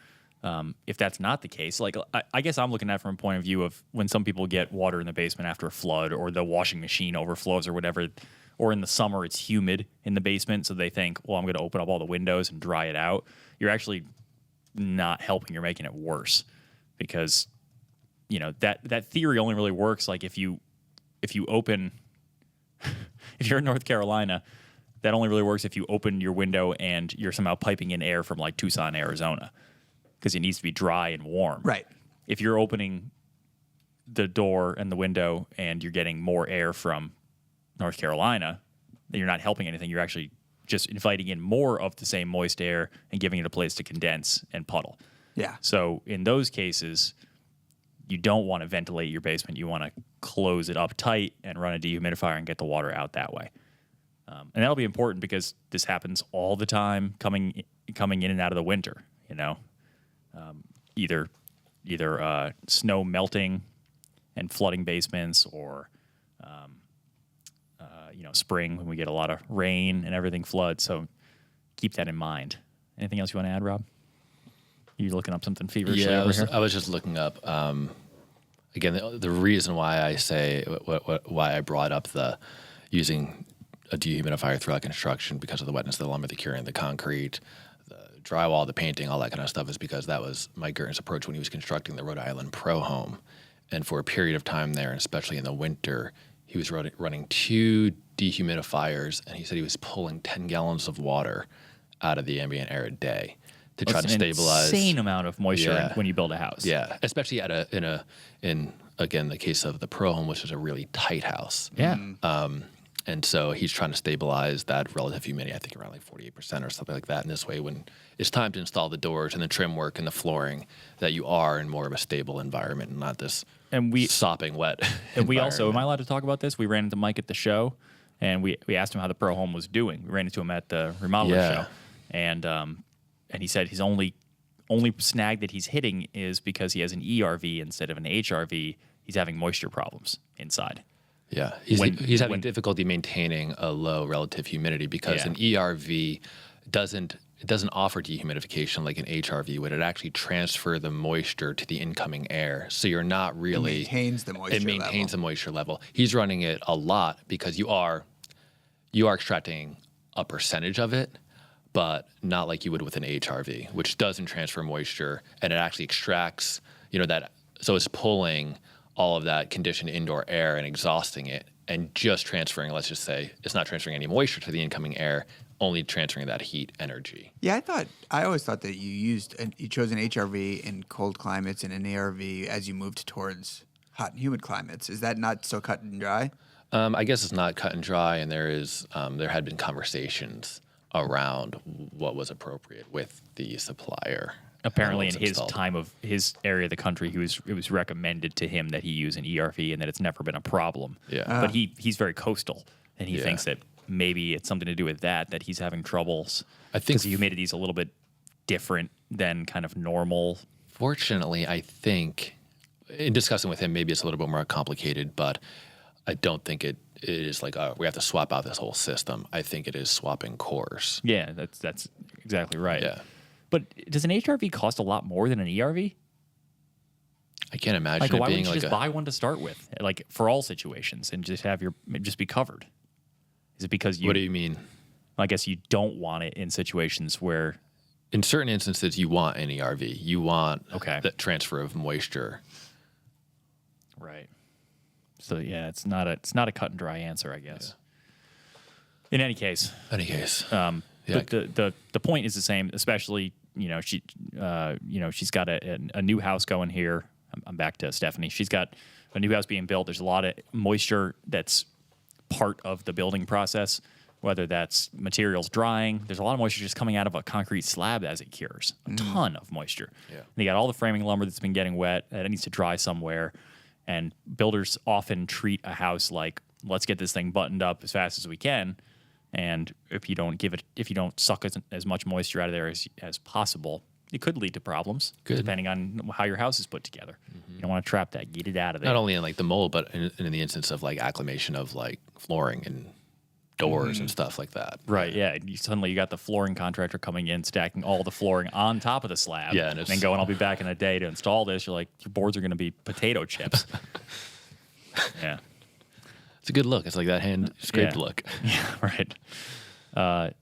C: If that's not the case, like I guess I'm looking at it from a point of view of when some people get water in the basement after a flood or the washing machine overflows or whatever, or in the summer it's humid in the basement, so they think, well, I'm going to open up all the windows and dry it out. You're actually not helping. You're making it worse because that theory only really works like if you open if you're in North Carolina. That only really works if you open your window and you're somehow piping in air from like Tucson, Arizona, because it needs to be dry and warm.
A: right.
C: If you're opening the door and the window and you're getting more air from North Carolina, then you're not helping anything. You're actually just inviting in more of the same moist air and giving it a place to condense and puddle.
A: Yeah.
C: So in those cases, you don't want to ventilate your basement. You want to close it up tight and run a dehumidifier and get the water out that way. And that'll be important because this happens all the time coming in and out of the winter, either snow melting and flooding basements or, spring when we get a lot of rain and everything floods. So keep that in mind. Anything else you want to add, Rob? You looking up something feverishly
B: Yeah,
C: over here?
B: I was just looking up. Again, the reason why I say why I brought up the using a dehumidifier throughout construction because of the wetness of the lumber, the curing, the concrete, the drywall, the painting, all that kind of stuff is because that was Mike Gerton's approach when he was constructing the Rhode Island Pro Home. And for a period of time there, and especially in the winter, he was running 2 dehumidifiers, and he said he was pulling 10 gallons of water out of the ambient air a day to try to stabilize.
C: Insane amount of moisture
B: Yeah.
C: when you build a house.
B: Yeah, especially in again the case of the Pro Home, which is a really tight house.
C: Yeah.
B: And so he's trying to stabilize that relative humidity, I think around like 48% or something like that. And this way, when it's time to install the doors and the trim work and the flooring, that you are in more of a stable environment and not this sopping wet.
C: And we also, am
B: environment.
C: I allowed to talk about this? We ran into Mike at the show, and we asked him how the Pro Home was doing. We ran into him at the remodeler show, and he said his only snag that he's hitting is because he has an ERV instead of an HRV. He's having moisture problems inside.
B: Yeah, he's having difficulty maintaining a low relative humidity because an ERV doesn't offer dehumidification like an HRV would. It actually transfer the moisture to the incoming air, so you're not really
A: maintains the moisture level.
B: the moisture level. He's running it a lot because you are extracting a percentage of it, but not like you would with an HRV, which doesn't transfer moisture, and it actually extracts that. So it's pulling all of that conditioned indoor air and exhausting it and just transferring, let's just say, it's not transferring any moisture to the incoming air, only transferring that heat energy.
A: Yeah, I always thought that you chose an HRV in cold climates and an ARV as you moved towards hot and humid climates. Is that not so cut and dry?
B: I guess it's not cut and dry, and there had been conversations around what was appropriate with the supplier.
C: Apparently, in his time of his area of the country, it was recommended to him that he use an ERV and that it's never been a problem.
B: Yeah.
C: But he's very coastal, and he thinks that maybe it's something to do with that he's having troubles.
B: I think
C: because the humidity is a little bit different than kind of normal.
B: Fortunately, I think in discussing with him, maybe it's a little bit more complicated, but I don't think it is like we have to swap out this whole system. I think it is swapping cores.
C: Yeah, that's exactly right.
B: Yeah.
C: But does an HRV cost a lot more than an ERV?
B: I can't imagine
C: Like,
B: it
C: why
B: being
C: wouldn't you
B: like
C: just buy one to start with, like for all situations, and just be covered? Is it because
B: What do you mean?
C: I guess you don't want it in situations where,
B: In certain instances, you want an ERV. You want
C: Okay.
B: that transfer of moisture.
C: right? So yeah, it's not a cut and dry answer, I guess. In any case,
B: Yeah.
C: but the point is the same. Especially, she's got a new house going here. I'm back to Stephanie. She's got a new house being built. There's a lot of moisture that's part of the building process, whether that's materials drying. There's a lot of moisture just coming out of a concrete slab as it cures. A ton of moisture.
B: Yeah.
C: And you got all the framing lumber that's been getting wet that it needs to dry somewhere. And builders often treat a house like, let's get this thing buttoned up as fast as we can. And if you don't suck as much moisture out of there as possible, it could lead to problems, depending on how your house is put together. You don't want to trap that. Get it out of there.
B: Not only in like the mold, but in the instance of like acclimation of like flooring and doors and stuff like that.
C: Right, yeah. Suddenly you got the flooring contractor coming in, stacking all the flooring on top of the slab.
B: Yeah,
C: and then going, I'll be back in a day to install this. You're like, your boards are going to be potato chips. Yeah.
B: It's a good look. It's like that hand scraped look.
C: Yeah, right.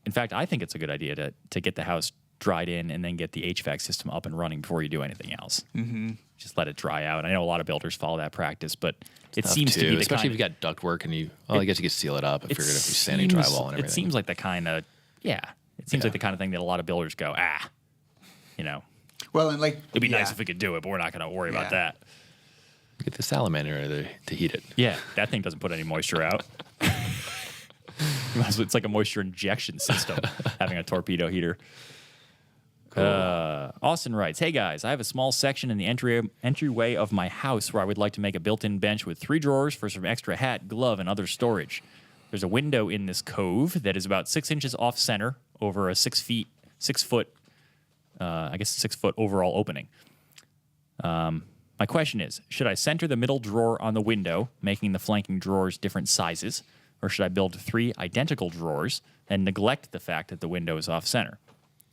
C: In fact, I think it's a good idea to get the house dried in and then get the HVAC system up and running before you do anything else. Mm-hmm. Just let it dry out. I know a lot of builders follow that practice, but it seems to be the
B: especially
C: kind
B: if you got duct work and I guess you could seal it up if you're sanding drywall and everything.
C: It seems like the kind of like the kind of thing that a lot of builders go,
A: Well, and like
C: it'd be nice if we could do it, but we're not going to worry about that.
B: Get the salamander to heat it.
C: Yeah, that thing doesn't put any moisture out. It's like a moisture injection system, having a torpedo heater. Austin writes, "Hey guys, I have a small section in the entryway of my house where I would like to make a built-in bench with 3 drawers for some extra hat, glove, and other storage. There's a window in this cove that is about 6 inches off center over a 6 foot overall opening. My question is, should I center the middle drawer on the window, making the flanking drawers different sizes, or should I build 3 identical drawers and neglect the fact that the window is off center?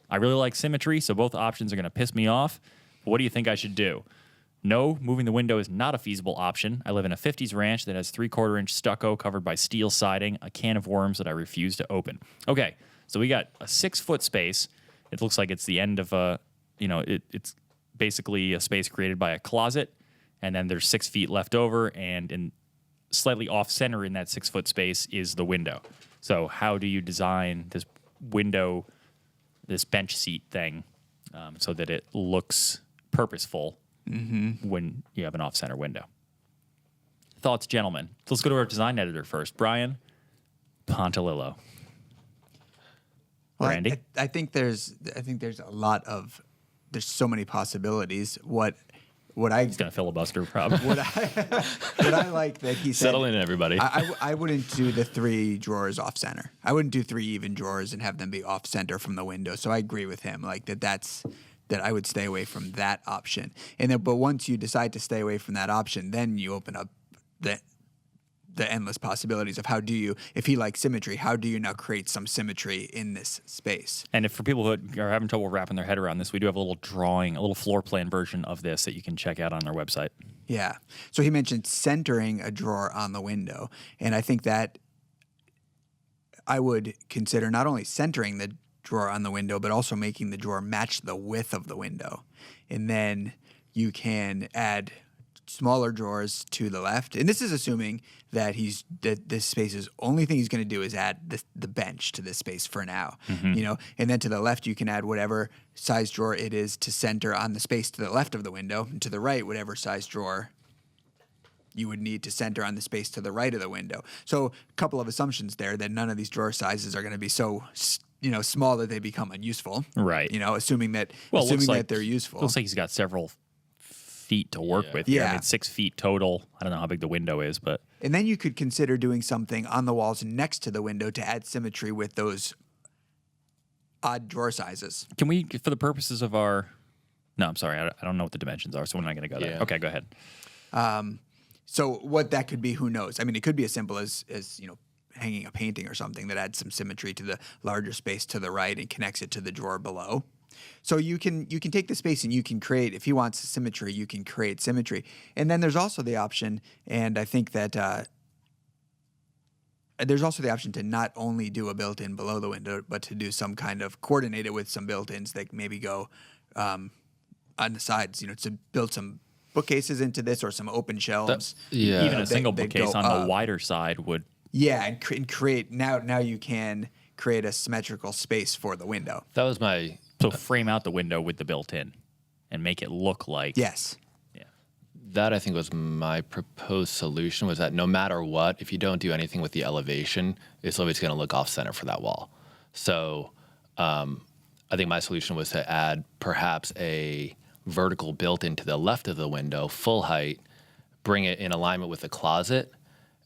C: I really like symmetry, so both options are going to piss me off. But what do you think I should do?" No, moving the window is not a feasible option. I live in a 50s ranch that has 3/4 inch stucco covered by steel siding, a can of worms that I refuse to open. Okay, so we got a 6-foot space. It looks like it's the end of a, it's basically a space created by a closet, and then there's 6 feet left over, and in slightly off center in that 6-foot space is the window. So how do you design this window, this bench seat thing, so that it looks purposeful when you have an off-center window? Thoughts, gentlemen? So let's go to our design editor first. Brian Pontilillo.
A: Well,
C: Randy?
A: I think there's there's so many possibilities. What I
C: He's going to filibuster, probably.
A: what I like that he said.
B: Settle in, everybody.
A: I wouldn't do the 3 drawers off center. I wouldn't do 3 even drawers and have them be off center from the window. So I agree with him. Like that I would stay away from that option. And then, but once you decide to stay away from that option, then you open up the endless possibilities of if he likes symmetry, how do you now create some symmetry in this space?
C: And if for people who are having trouble wrapping their head around this, we do have a little drawing, a little floor plan version of this that you can check out on our website.
A: Yeah. So he mentioned centering a drawer on the window. And I think that I would consider not only centering the drawer on the window, but also making the drawer match the width of the window. And then you can add smaller drawers to the left. And this is assuming that this space is only thing he's going to do is add the bench to this space for now, and then to the left, you can add whatever size drawer it is to center on the space to the left of the window, and to the right, whatever size drawer you would need to center on the space to the right of the window. So a couple of assumptions there that none of these drawer sizes are going to be so small that they become unuseful.
C: Right.
A: Assuming that they're useful.
C: Looks like he's got several feet to work with.
A: Yeah.
C: I mean, 6 feet total. I don't know how big the window is, but.
A: And then you could consider doing something on the walls next to the window to add symmetry with those odd drawer sizes.
C: Can we, for the purposes of our. No, I'm sorry. I don't know what the dimensions are, so we're not going to go there.
B: Yeah.
C: Okay, go ahead.
A: So what that could be, who knows? I mean, it could be as simple as hanging a painting or something that adds some symmetry to the larger space to the right and connects it to the drawer below. So you can take the space and you can create, if he wants symmetry, you can create symmetry. And then there's also the option, and I think that there's also the option to not only do a built-in below the window, but to do some kind of coordinate it with some built-ins that maybe go on the sides, to build some bookcases into this or some open shelves.
C: Even a single
A: that
C: bookcase
A: go
C: on
A: up.
C: the wider side would.
A: Yeah, and create now you can create a symmetrical space for the window.
B: That was my.
C: So frame out the window with the built-in and make it look like.
A: Yes.
C: Yeah.
B: That I think was my proposed solution, was that no matter what, if you don't do anything with the elevation, it's always going to look off center for that wall. So I think my solution was to add perhaps a vertical built-in to the left of the window, full height, bring it in alignment with the closet.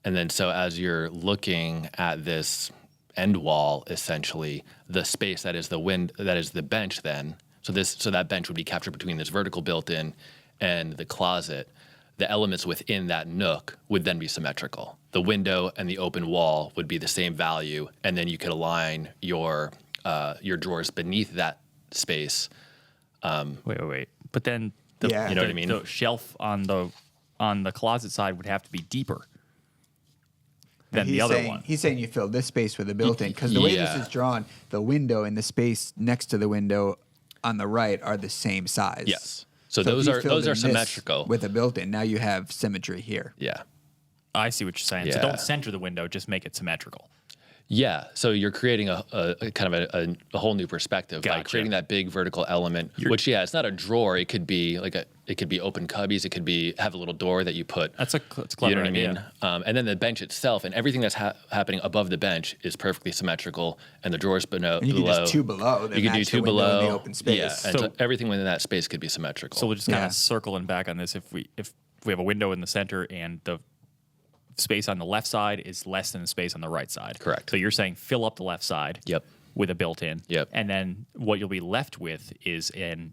B: And then so as you're looking at this end wall, essentially, the space that is the bench then, so that bench would be captured between this vertical built-in and the closet. The elements within that nook would then be symmetrical. The window and the open wall would be the same value, and then you could align your drawers beneath that space.
C: Wait. But then the,
A: Yeah.
B: You know what I mean?
C: the shelf on the closet side would have to be deeper than the other one.
A: He's saying you fill this space with a built-in because the way this
B: Yeah.
A: is drawn, the window and the space next to the window on the right are the same size.
B: Yes. So
A: if
B: those
A: you
B: are
A: filled in this
B: symmetrical.
A: with a built-in. Now you have symmetry here.
B: Yeah.
C: I see what you're saying. So
B: Yeah.
C: don't center the window, just make it symmetrical.
B: Yeah, so you're creating a kind of a whole new perspective by
C: Gotcha.
B: creating that big vertical element. Which, it's not a drawer. It could be it could be open cubbies. It could have a little door that you put.
C: That's a clever
B: You know what
C: idea.
B: I mean? And then the bench itself and everything that's happening above the bench is perfectly symmetrical, and the drawers below.
A: And you can do 2 below. That
B: You can do
A: match the
B: 2
A: window and
B: below.
A: the open space.
B: Yeah, and so everything within that space could be symmetrical.
C: So we'll just kind
A: Yeah.
C: of circling back on this. If we have a window in the center and the space on the left side is less than the space on the right side.
B: Correct.
C: So you're saying fill up the left side.
B: Yep.
C: With a built-in.
B: Yep.
C: And then what you'll be left with is an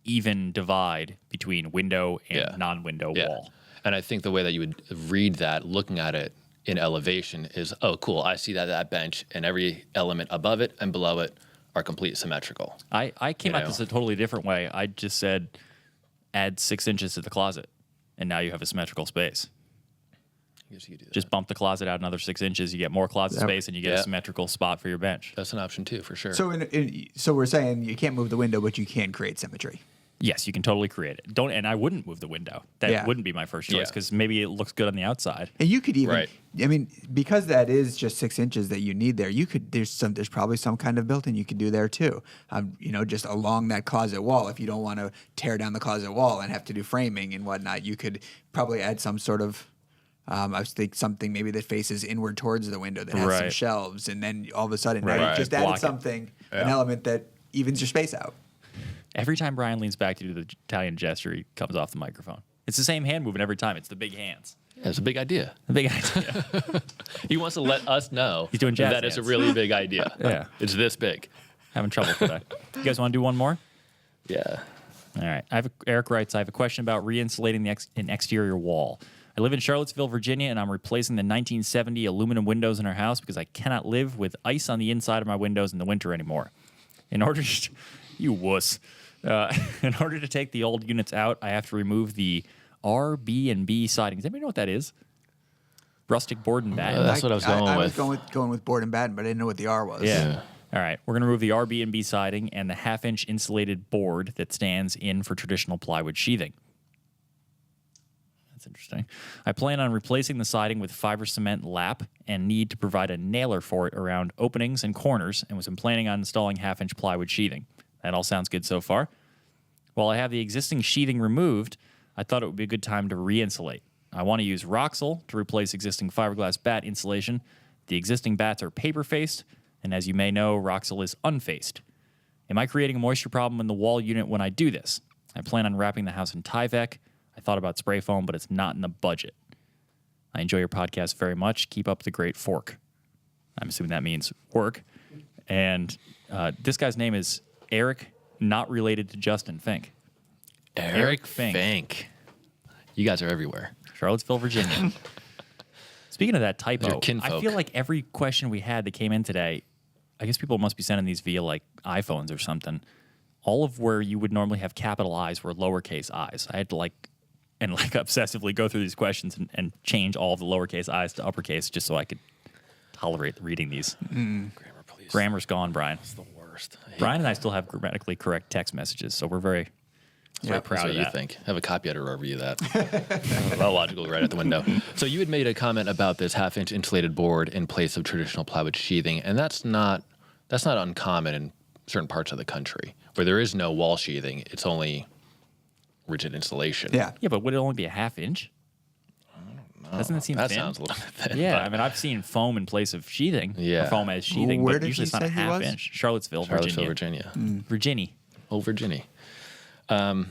C: even divide between window and non-window wall.
B: And I think the way that you would read that, looking at it in elevation, is, oh, cool, I see that bench and every element above it and below it are complete symmetrical.
C: I came at
B: know?
C: this a totally different way. I just said add 6 inches to the closet, and now you have a symmetrical space.
B: I guess you could do that.
C: Just bump the closet out another 6 inches. You get more closet space, and you get a symmetrical spot for your bench.
B: That's an option too, for sure.
A: So so we're saying you can't move the window, but you can create symmetry.
C: Yes, you can totally create it. And I wouldn't move the window. That wouldn't be my first choice
B: Yeah.
C: because maybe it looks good on the outside.
A: And you could even,
B: Right.
A: I mean, because that is just 6 inches that you need there. There's probably some kind of built-in you could do there too. Just along that closet wall. If you don't want to tear down the closet wall and have to do framing and whatnot, you could probably add some sort of. I was thinking something maybe that faces inward towards the window that has some
C: Right.
A: shelves, and then all of a sudden now
B: Right.
A: you just
C: Block
A: added
C: it.
A: something, an element that evens your space out.
C: Every time Brian leans back to do the Italian gesture, he comes off the microphone. It's the same hand movement every time. It's the big hands.
B: Yeah, it's a big idea.
C: The big idea.
B: He wants to let us know
C: He's doing jazz
B: that is a
C: hands.
B: really big idea.
C: Yeah.
B: It's this big.
C: Having trouble today. You guys want to do one more?
B: Yeah.
C: All right. Eric writes, I have a question about re-insulating an exterior wall. I live in Charlottesville, Virginia, and I'm replacing the 1970 aluminum windows in our house because I cannot live with ice on the inside of my windows in the winter anymore. In order to... You wuss. In order to take the old units out, I have to remove the R, B, and B siding. Does anybody know what that is? Rustic board and batten.
B: That's what I was going
A: I
B: with.
A: was going with board and batten, but I didn't know what the R was.
C: Yeah. All right. We're going to remove the R, B, and B siding and the half-inch insulated board that stands in for traditional plywood sheathing. That's interesting. I plan on replacing the siding with fiber cement lap and need to provide a nailer for it around openings and corners and was planning on installing half-inch plywood sheathing. That all sounds good so far. While I have the existing sheathing removed, I thought it would be a good time to re-insulate. I want to use Roxol to replace existing fiberglass bat insulation. The existing bats are paper-faced, and as you may know, Roxol is unfaced. Am I creating a moisture problem in the wall unit when I do this? I plan on wrapping the house in Tyvek. I thought about spray foam, but it's not in the budget. I enjoy your podcast very much. Keep up the great fork. I'm assuming that means work. And this guy's name is Eric, not related to Justin Fink.
B: Eric
C: Fink.
B: Fink. You guys are everywhere.
C: Charlottesville, Virginia. Speaking of that typo,
B: Your kinfolk.
C: I feel like every question we had that came in today, I guess people must be sending these via like iPhones or something. All of where you would normally have capital I's were lowercase i's. I had to obsessively go through these questions and change all of the lowercase i's to uppercase just so I could tolerate reading these.
B: Grammar, please.
C: Grammar's gone, Brian.
B: It's the worst. I hate
C: Brian and I still have grammatically correct text messages, so we're very
B: That's
C: proud
B: what
C: of
B: you
C: that.
B: think. Have a copy editor review that. Well, logical right at the window. So you had made a comment about this half-inch insulated board in place of traditional plywood sheathing, and that's not uncommon in certain parts of the country where there is no wall sheathing. It's only rigid insulation.
A: Yeah.
C: Yeah, but would it only be a half inch? Doesn't that seem
B: That
C: thin?
B: sounds a little bit thin.
C: Yeah,
B: but
C: I mean, I've seen foam in place of sheathing.
B: Yeah.
C: Or foam as sheathing,
A: Where
C: but
A: did
C: usually
A: he
C: it's not a
A: say he
C: half
A: was?
C: inch. Charlottesville,
B: Charlottesville,
C: Virginia.
B: Virginia.
C: Virginia.
B: Oh, Virginia.
C: Brian,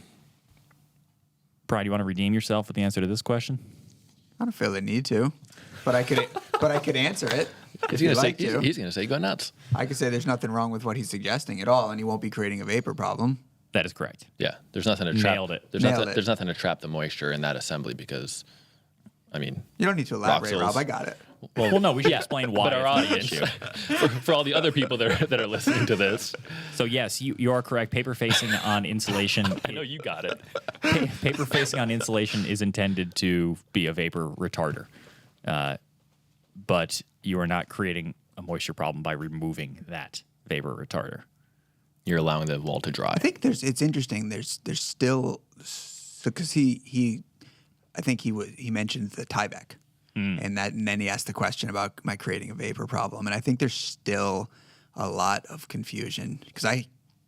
C: do you want to redeem yourself with the answer to this question?
A: I don't feel the need to, but I could answer it.
B: He's
A: if you'd
B: gonna say
A: like to.
B: he's gonna say go nuts.
A: I could say there's nothing wrong with what he's suggesting at all, and he won't be creating a vapor problem.
C: That is correct.
B: Yeah, there's nothing to trap.
C: Nailed it.
B: There's
A: Nailed
B: nothing.
A: it.
B: There's nothing to trap the moisture in that assembly because, I mean,
A: You don't need to elaborate,
B: Roxol's-
A: Rob. I got it.
C: Well, no, we should explain why
B: but our
C: it's not an
B: audience,
C: issue.
B: for all the other people that are listening to this,
C: So yes, you are correct. Paper facing on insulation.
B: I know you got it.
C: Paper facing on insulation is intended to be a vapor retarder, but you are not creating a moisture problem by removing that vapor retarder.
B: You're allowing the wall to dry.
A: I think it's interesting. There's still because he mentioned the Tyvek, and then he asked the question about am I creating a vapor problem, and I think there's still a lot of confusion because I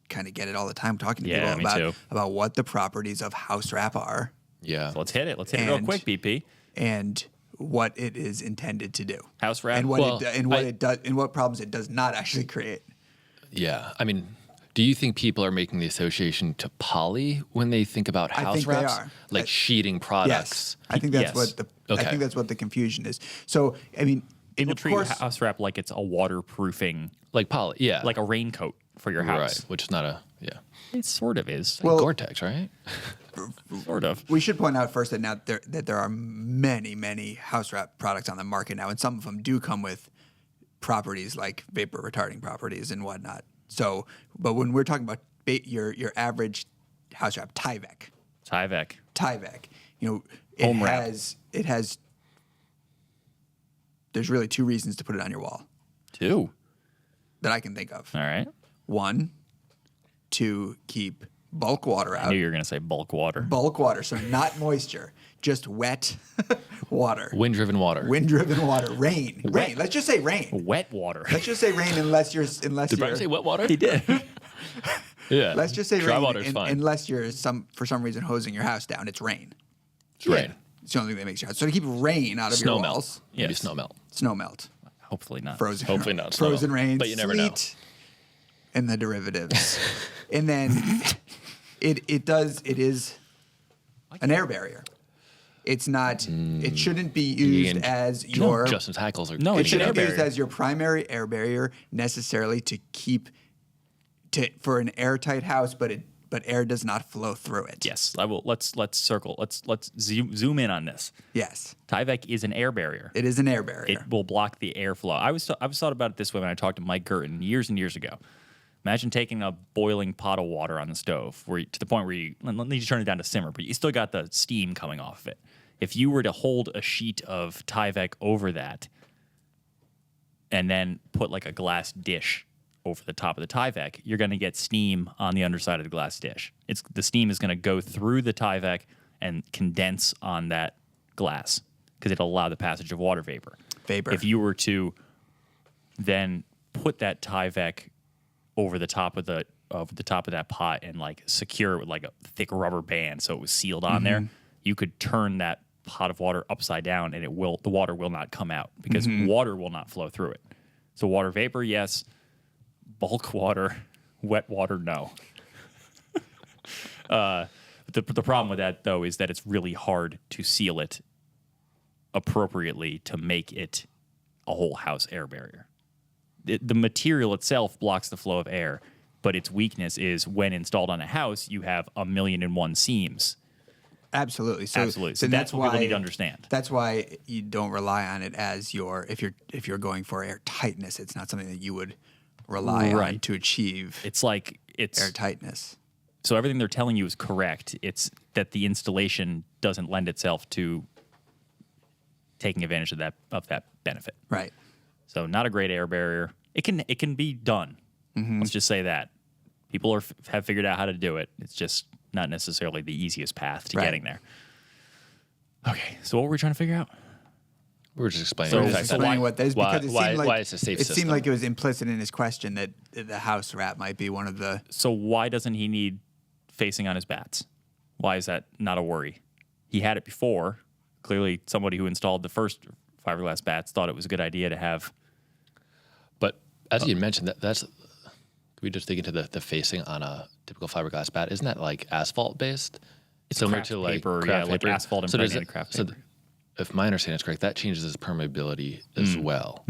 A: kind of get it all the time talking to
C: Yeah,
A: people
C: me too.
A: about what the properties of house wrap are
B: Yeah.
C: So let's hit it. Let's hit it real
A: And-
C: quick, BP.
A: and what it is intended to do.
C: House wrap?
A: and what
B: Well,
A: it does and what problems it does not actually create.
B: Yeah. I mean, do you think people are making the association to poly when they think about
A: I
B: house
A: think they
B: wraps?
A: are.
B: Like sheeting products.
A: Yes, I think that's
C: Yes.
A: what the I
B: Okay.
A: think that's what the confusion is. So I mean,
C: People
A: of
C: treat
A: course,
C: house wrap like it's a waterproofing,
B: Like poly. Yeah.
C: like a raincoat for your house.
B: Right. Which is not a, yeah.
C: It sort of is.
A: Well-
B: Gore-Tex, right?
C: Sort of.
A: we should point out first that there are many house wrap products on the market now, and some of them do come with properties like vapor retarding properties and whatnot. So, but when we're talking about your average house wrap Tyvek,
C: Tyvek.
A: Tyvek.
C: Home wrap.
A: It has. There's really two reasons to put it on your wall
C: 2.
A: that I can think of.
C: All right.
A: One, to keep bulk water
C: I
A: out.
C: knew you were going to say bulk water.
A: Bulk water, so not moisture, just wet water.
B: Wind-driven water.
A: Wind-driven water. Rain. Rain. Let's just say rain.
C: Wet water.
A: Let's just say rain unless you're
B: Did Brian say wet water?
C: He did.
B: Yeah.
A: Let's just say
B: Dry
A: rain
B: water's fine.
A: unless you're for some reason hosing your house down. It's rain.
B: It's rain.
A: It's the only thing that makes your house. So to keep rain out of
B: Snow
A: your
B: melt.
A: walls,
B: Maybe
C: Yes.
B: snow melt.
A: snow melt,
C: Hopefully not.
A: frozen,
B: Hopefully not snow
A: frozen
B: melt,
A: rain,
B: but you never know.
A: sleet, and the derivatives. And then it is an air barrier. It's not. It shouldn't be used
B: And-
A: as your.
B: Justin's hackles are.
C: No,
A: It
C: it's an
A: shouldn't
C: air
A: be used
C: barrier.
A: as your primary air barrier necessarily to keep for an airtight house, but air does not flow through it.
C: Yes, I will. Let's circle. Let's zoom in on this.
A: Yes.
C: Tyvek is an air barrier.
A: It is an air barrier.
C: It will block the airflow. I was thought about it this way when I talked to Mike Gurton years and years ago. Imagine taking a boiling pot of water on the stove, to the point where you need to turn it down to simmer, but you still got the steam coming off of it. If you were to hold a sheet of Tyvek over that, and then put like a glass dish over the top of the Tyvek, you're going to get steam on the underside of the glass dish. The steam is going to go through the Tyvek and condense on that glass because it'll allow the passage of water vapor. If you were to then put that Tyvek over the top of that pot and like secure it with like a thick rubber band so it was sealed on there, you could turn that pot of water upside down and the water will not come out because water will not flow through it. So water vapor, yes. Bulk water, wet water, no. The problem with that, though, is that it's really hard to seal it appropriately to make it a whole house air barrier. The material itself blocks the flow of air, but its weakness is when installed on a house, you have 1,000,001 seams.
A: Absolutely.
C: Absolutely. So that's what people need to understand.
A: That's why you don't rely on it as if you're going for air tightness. It's not something that you would rely on to achieve
C: It's like
A: air tightness.
C: So everything they're telling you is correct. It's that the installation doesn't lend itself to taking advantage of that benefit.
A: Right.
C: So not a great air barrier. It can be done. Let's just say that people have figured out how to do it. It's just not necessarily the easiest path to getting there. Okay, so what were we trying to figure out?
B: We were just explaining
C: So
B: the
C: just
B: fact that
A: Explaining what that is because it seemed like
B: why it's a safe
A: it
B: system.
A: seemed like it was implicit in his question that the house wrap might be one of the.
C: So why doesn't he need facing on his bats? Why is that not a worry? He had it before. Clearly, somebody who installed the first fiberglass bats thought it was a good idea to have.
B: But as you mentioned, that's. Could we just dig into the facing on a typical fiberglass bat? Isn't that like asphalt based?
C: It's
B: similar
C: craft
B: to like
C: paper,
B: craft
C: like
B: paper?
C: asphalt
B: So does
C: impregnated craft
B: so
C: paper.
B: if my understanding is correct, that changes its permeability as well.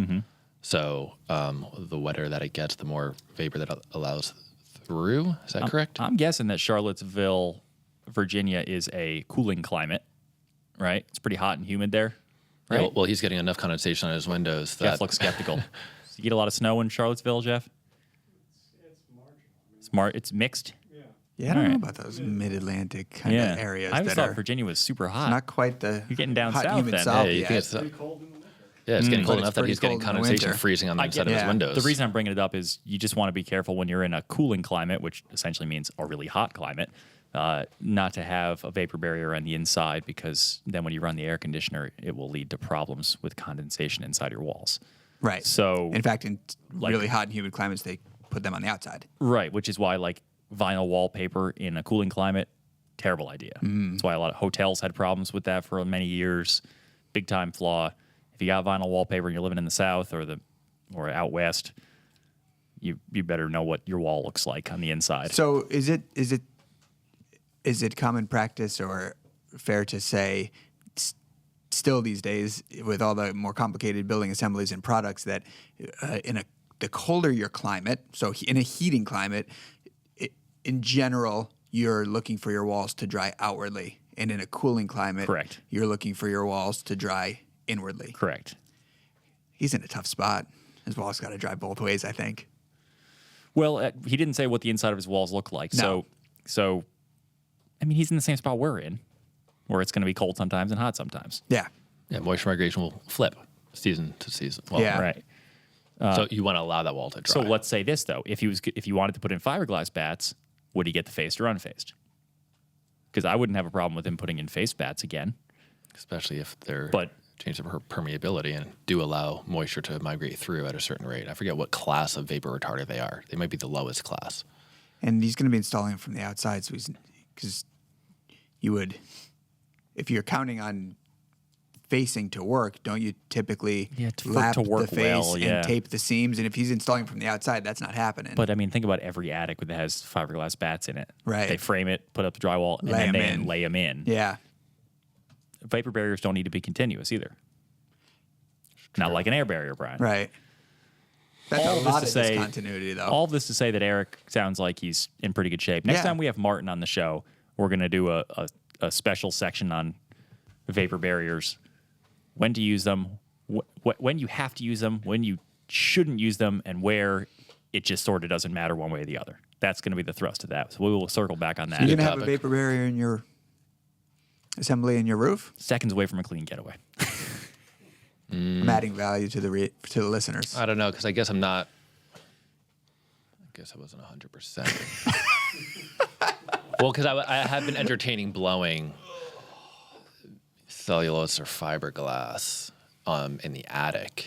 B: So the wetter that it gets, the more vapor that allows through. Is that correct?
C: I'm guessing that Charlottesville, Virginia is a cooling climate, right? It's pretty hot and humid there, right?
B: Yeah, well, he's getting enough condensation on his windows that
C: Jeff looks skeptical. So you get a lot of snow in Charlottesville, Jeff? It's mixed?
A: Yeah, I don't know
C: Alright.
A: about those mid-Atlantic kind of areas
C: I always
A: that
C: thought
A: are
C: Virginia was super hot.
A: not quite the
C: You're getting down
A: hot,
C: south
A: humid
C: then.
A: south
B: Yeah, you
A: yet.
B: think it's it's getting cold
A: But
B: enough
A: it's
B: that
A: pretty
B: he's getting
A: cold in the
B: condensation
A: winter.
B: freezing on the inside of his
A: Yeah.
B: windows.
C: The reason I'm bringing it up is you just want to be careful when you're in a cooling climate, which essentially means a really hot climate, not to have a vapor barrier on the inside because then when you run the air conditioner, it will lead to problems with condensation inside your walls.
A: Right.
C: So-
A: in fact, in really hot and humid climates, they put them on the outside.
C: Right, which is why like vinyl wallpaper in a cooling climate, terrible idea. That's why a lot of hotels had problems with that for many years. Big time flaw. If you got vinyl wallpaper and you're living in the South or out west, you better know what your wall looks like on the inside.
A: So is it common practice or fair to say still these days with all the more complicated building assemblies and products that the colder your climate, so in a heating climate, in general, you're looking for your walls to dry outwardly. And in a cooling climate,
C: Correct.
A: you're looking for your walls to dry inwardly.
C: Correct.
A: He's in a tough spot. His walls got to dry both ways, I think.
C: Well, he didn't say what the inside of his walls look like.
A: No.
C: So I mean, he's in the same spot we're in, where it's going to be cold sometimes and hot sometimes.
A: Yeah.
B: Yeah, moisture migration will flip season to season. Well,
A: Yeah.
C: Right.
B: So you want to allow that wall to dry.
C: So let's say this though: if you wanted to put in fiberglass bats, would he get the faced or unfaced? Because I wouldn't have a problem with him putting in faced bats again.
B: Especially if they're
C: But-
B: change their permeability and do allow moisture to migrate through at a certain rate. I forget what class of vapor retarder they are. They might be the lowest class.
A: And he's going to be installing from the outside, so because you would, if you're counting on facing to work, don't you typically lap
C: to work
A: the face
C: well, yeah.
A: and tape the seams? And if he's installing from the outside, that's not happening.
C: But I mean, think about every attic that has fiberglass bats in it.
A: Right.
C: They frame it, put up the drywall, and
A: Lay
C: then
A: 'em
C: they
A: in.
C: lay them in.
A: yeah,
C: Vapor barriers don't need to be continuous either. Not like an air barrier, Brian.
A: right. That's
C: All
A: a
C: of this
A: lot
C: to
A: of
C: say-
A: discontinuity, though.
C: All this to say that Eric sounds like he's in pretty good shape. Next
A: Yeah.
C: time we have Martin on the show, we're going to do a special section on vapor barriers, when to use them, when you have to use them, when you shouldn't use them, and where it just sort of doesn't matter one way or the other. That's going to be the thrust of that. So we will circle back on that.
A: You're going to have a
B: topic.
A: vapor barrier in your assembly in your roof?
C: Seconds away from a clean getaway.
A: I'm adding value to the listeners.
B: I don't know, because I guess I'm not. I guess I wasn't 100%. Well, because I have been entertaining blowing cellulose or fiberglass in the attic.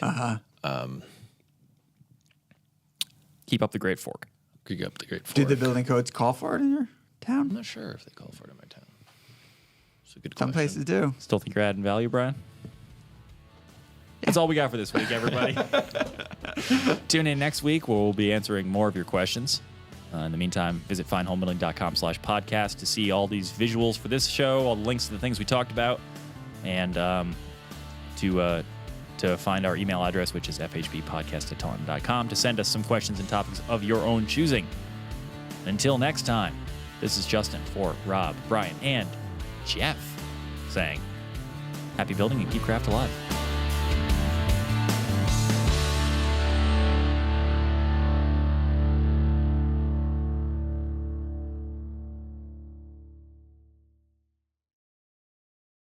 C: Keep up the great fork.
B: Could go up the Great Fork.
A: Did the building codes call for it in your
B: I'm
A: town?
B: not sure if they call for it in my town. It's a good
A: Some
B: question.
A: places do.
C: Still think you're adding value, Brian? That's all we got for this week, everybody. Tune in next week where we'll be answering more of your questions. In the meantime, visit finehomebuilding.com/podcast to see all these visuals for this show, all the links to the things we talked about, and to find our email address, which is fhbpodcast@taunton.com, to send us some questions and topics of your own choosing. Until next time, this is Justin for Rob, Brian, and Jeff saying, happy building and keep craft alive.